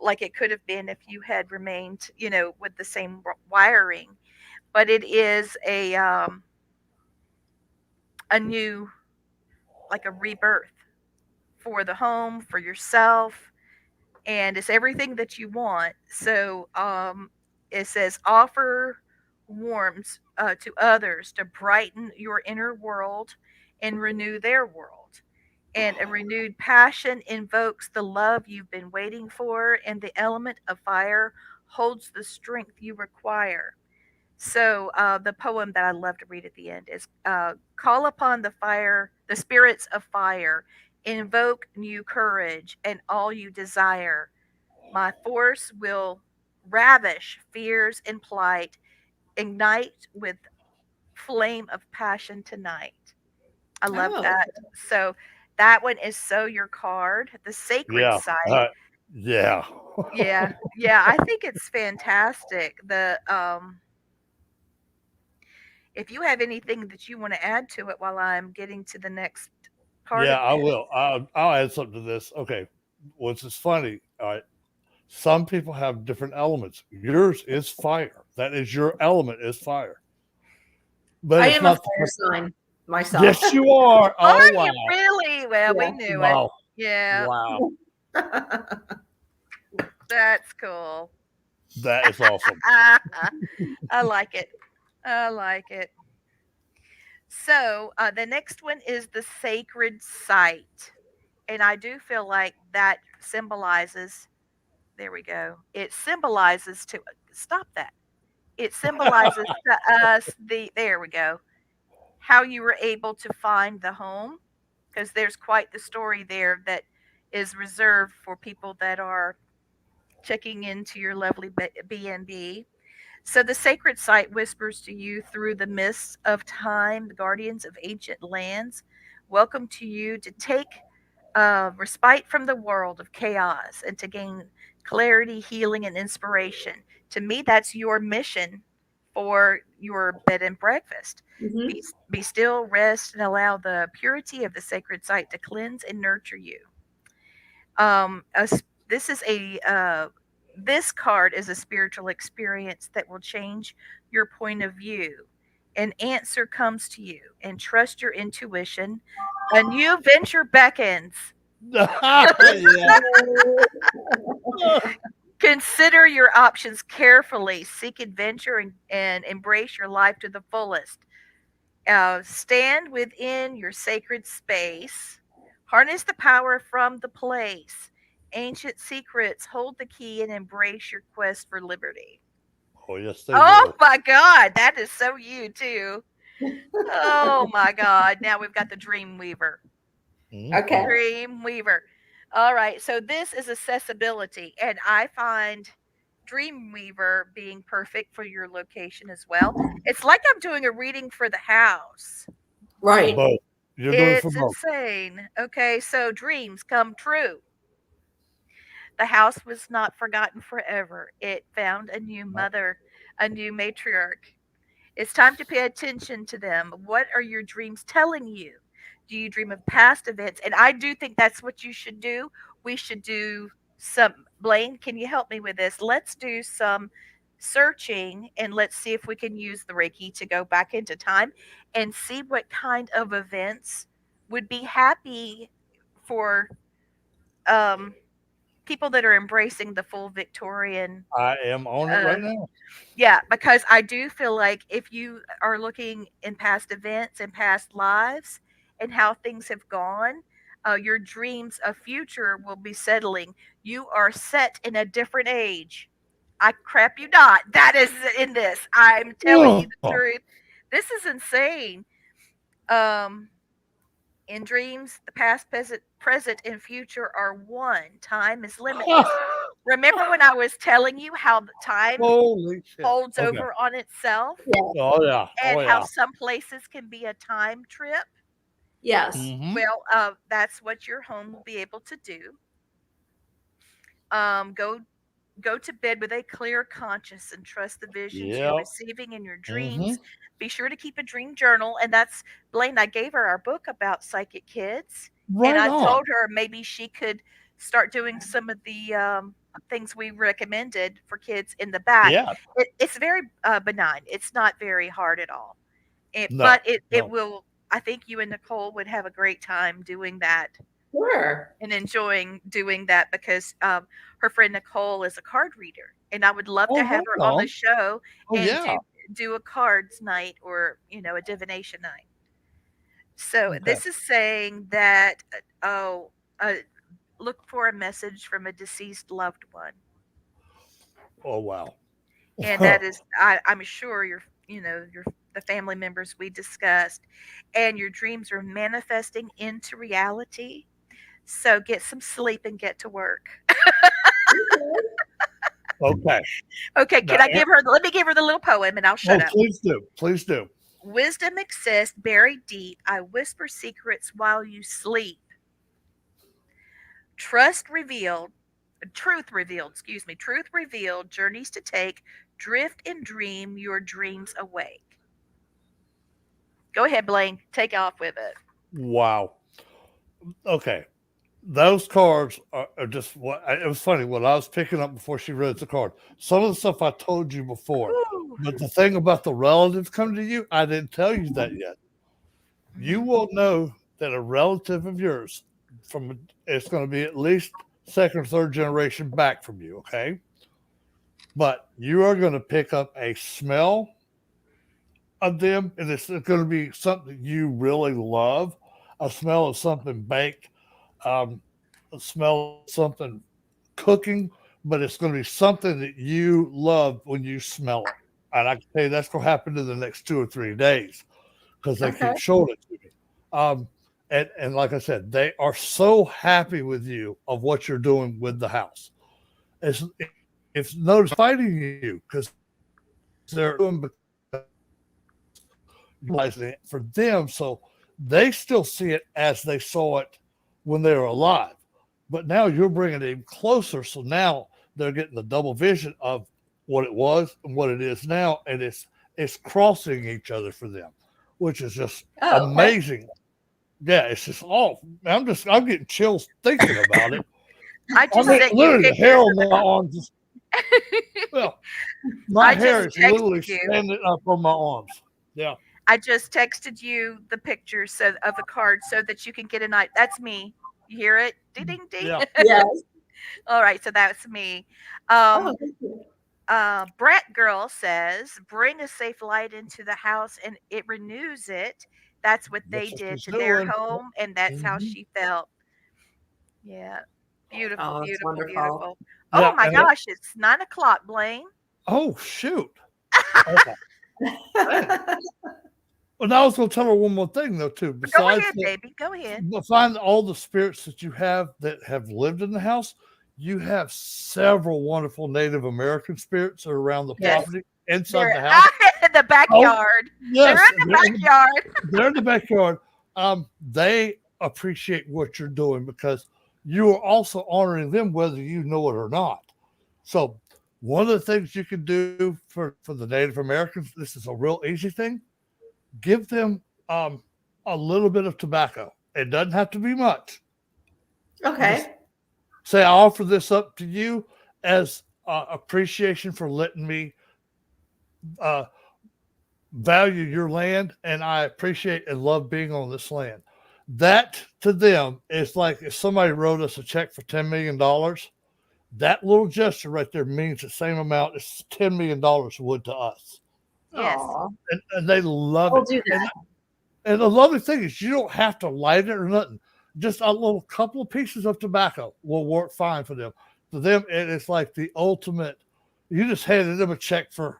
like it could have been if you had remained, with the same wiring. But it is a new, like a rebirth for the home, for yourself, and it's everything that you want. So it says offer warmth to others to brighten your inner world and renew their world. And a renewed passion invokes the love you've been waiting for, and the element of fire holds the strength you require. So the poem that I love to read at the end is call upon the fire, the spirits of fire, invoke new courage and all you desire. My force will ravish fears and plight, ignite with flame of passion tonight. I love Oh, that. So that one is so your card, the sacred Yeah. site. Yeah. Yeah, yeah, I think it's fantastic. If you have anything that you want to add to it while I'm getting to the next part Yeah, of I this. will. I'll add something to this. Okay. What's is funny? All right. Some people have different elements. Yours is fire. That is your element is fire. But I it's am a not fire sign myself. yes, you are. Are Oh you wow. really? Well, we Yeah. knew it. Wow. Yeah, Wow. that's cool. That is awesome. I like it. I like it. So the next one is the sacred site. And I do feel like that symbolizes, there we go. It symbolizes to, stop that. It symbolizes to us there we go, how you were able to find the home, because there's quite the story there that is reserved for people that are checking into your lovely B&B. So the sacred site whispers to you through the mists of time, the guardians of ancient lands. Welcome to you to take respite from the world of chaos and to gain clarity, healing, and inspiration. To me, that's your mission for your bed and breakfast. Hmm. Be still, rest, and allow the purity of the sacred site to cleanse and nurture you. This is this card is a spiritual experience that will change your point of view. An answer comes to you, and trust your intuition. A new venture beckons. Yeah. Consider your options carefully. Seek adventure and embrace your life to the fullest. Stand within your sacred space. Harness the power from the place. Ancient secrets hold the key and embrace your quest for liberty. Oh yes, they Oh do. my God, that is so you too. Oh my God. Now we've got the Dream Weaver. Okay. Dreamweaver. All right. So this is accessibility, and I find Dreamweaver being perfect for your location as well. It's like I'm doing a reading for the house. Right. Both. You're doing it for It's both. insane. Okay, so dreams come true. The house was not forgotten forever. It found a new No. mother, a new matriarch. It's time to pay attention to them. What are your dreams telling you? Do you dream of past events? And I do think that's what you should do. We should do some, Blaine, can you help me with this? Let's do some searching and let's see if we can use the Reiki to go back into time and see what kind of events would be happy for um, people that are embracing the full Victorian. I am on it uh, right now. yeah, because I do feel like if you are looking in past events and past lives and how things have gone, your dreams of future will be settling. You are set in a different age. I crap you not. That is in this. I'm telling you the Oh, truth. This is insane. Um, in dreams, the past, present, and future are one. Time is limitless. Remember when I was telling you how the time holy shit. folds Okay. over on itself Oh yeah. Oh and how yeah. some places can be a time trip? Yes. Mm-hmm. Well, that's what your home will be able to do. Go to bed with a clear conscience and trust the visions you're Yep. receiving in your Mm-hmm. dreams. Be sure to keep a dream journal. And that's Blaine. I gave her our book about psychic kids, and Right I on. told her maybe she could start doing some of the things we recommended for kids in the back. Yeah. It's very benign. It's not very hard at all. No. But it No. will. I think you and Nicole would have a great time doing that Sure. and enjoying doing that because her friend Nicole is a card reader, and I would love to Oh, have right her on the on. show Oh and yeah. do a cards night or a divination night. So Okay. this is saying that uh, look for a message from a deceased loved one, Oh wow. and that is I'm sure your the family members we discussed, and your dreams are manifesting into reality. So get some sleep and get to work. Okay. Okay, Now, can I give her let me give her the little poem and I'll shut oh, up. please do. Please do. Wisdom exists buried deep. I whisper secrets while you sleep. Trust revealed, truth revealed, journeys to take, drift and dream your dreams awake. Go ahead, Blaine. Take off with it. Wow. Okay. Those cards are just what it was funny when I was picking up before she read the card. Some of the stuff I told you before, Whew. but the thing about the relatives coming to you, I didn't tell you that yet. You will know that a relative of yours it's going to be at least second or third generation back from you, okay? But you are going to pick up a smell of them, and it's going to be something you really love, a smell of something baked, a smell of something cooking, but it's going to be something that you love when you smell it. And I can tell you that's going to happen in the next 2 or 3 days because they Okay. keep showing it to me. And like I said, they are so happy with you of what you're doing with the house. It's notice fighting you because they're doing realizing it for them, so they still see it as they saw it when they were alive. But now you're bringing it even closer, so now they're getting the double vision of what it was and what it is now, and it's crossing each other for them, which is just Oh, okay. amazing. Yeah, it's just all. I'm getting chills thinking about it. I I just mean, sent you literally, the hair pictures on my arms is well, my I hair just is literally texted you. standing up on my arms. Yeah. I just texted you the pictures of the card so that you can get a night. That's me. You hear it? Ding ding ding. Yeah. Yes. All right, so that's me. Oh, Um, thank you. Brat Girl says, "Bring a safe light into the house, and it renews it." That's what they That's what did she's to their doing. home, and that's how Mhm. she felt. Yeah, beautiful, Oh, that's beautiful, wonderful. beautiful. Oh Yeah. my And gosh, it's 9 o'clock, Blaine. oh shoot. Okay. Dang. And I was going to tell her one more thing, though, too. Go Besides ahead, the, baby. Go ahead. find all the spirits that you have that have lived in the house, you have several wonderful Native American spirits around the Yes. property inside They're the house. in the backyard. Yes, They're in the backyard. they're in the backyard. They appreciate what you're doing because you are also honoring them whether you know it or not. So one of the things you can do for the Native Americans, this is a real easy thing. Give them a little bit of tobacco. It doesn't have to be much. Okay. Say, I offer this up to you as appreciation for letting me value your land, and I appreciate and love being on this land. That to them is like if somebody wrote us a check for $10 million, that little gesture right there means the same amount as $10 million would to us. Yes. Aw. And they love We'll it. do that. And the lovely thing is you don't have to light it or nothing. Just a little couple of pieces of tobacco will work fine for them. For them, it's like the ultimate. You just handed them a check for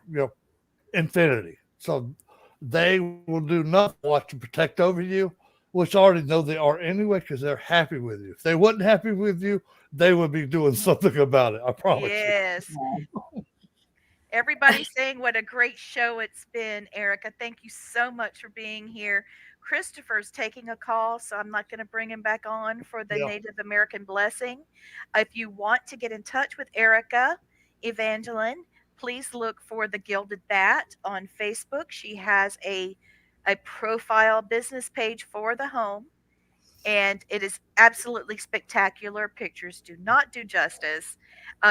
infinity. So they will do nothing but to protect over you, which I already know they are anyway because they're happy with you. If they wasn't happy with you, they would be doing something about it. I promise Yes. Everybody's saying what a great show it's been, Erica. Thank you so much for being here. Christopher's taking a call, so I'm not going to bring him back on for the Yeah. Native American blessing. If you want to get in touch with Erica Evangeline, please look for the Gilded Bat on Facebook. She has a profile business page for the home, and it is absolutely spectacular. Pictures do not do justice.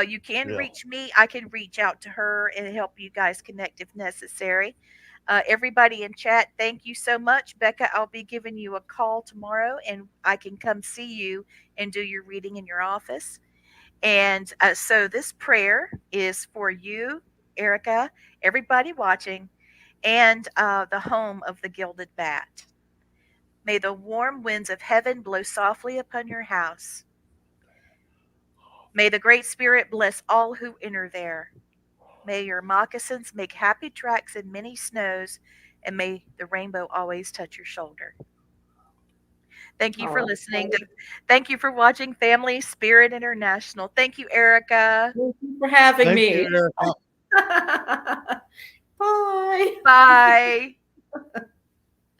You can Yeah. reach me. I can reach out to her and help you guys connect if necessary. Everybody in chat, thank you so much. Becca, I'll be giving you a call tomorrow and I can come see you and do your reading in your office. And so this prayer is for you, Erica, everybody watching, and the home of the Gilded Bat. May the warm winds of heaven blow softly upon your house. May the Great Spirit bless all who enter there. May your moccasins make happy tracks in many snows, and may the rainbow always touch your shoulder. Thank you for listening. Thank you for watching Family Spirit International. Thank you, Erica. Thank you for having Thank me. you, Erica. Bye. Bye.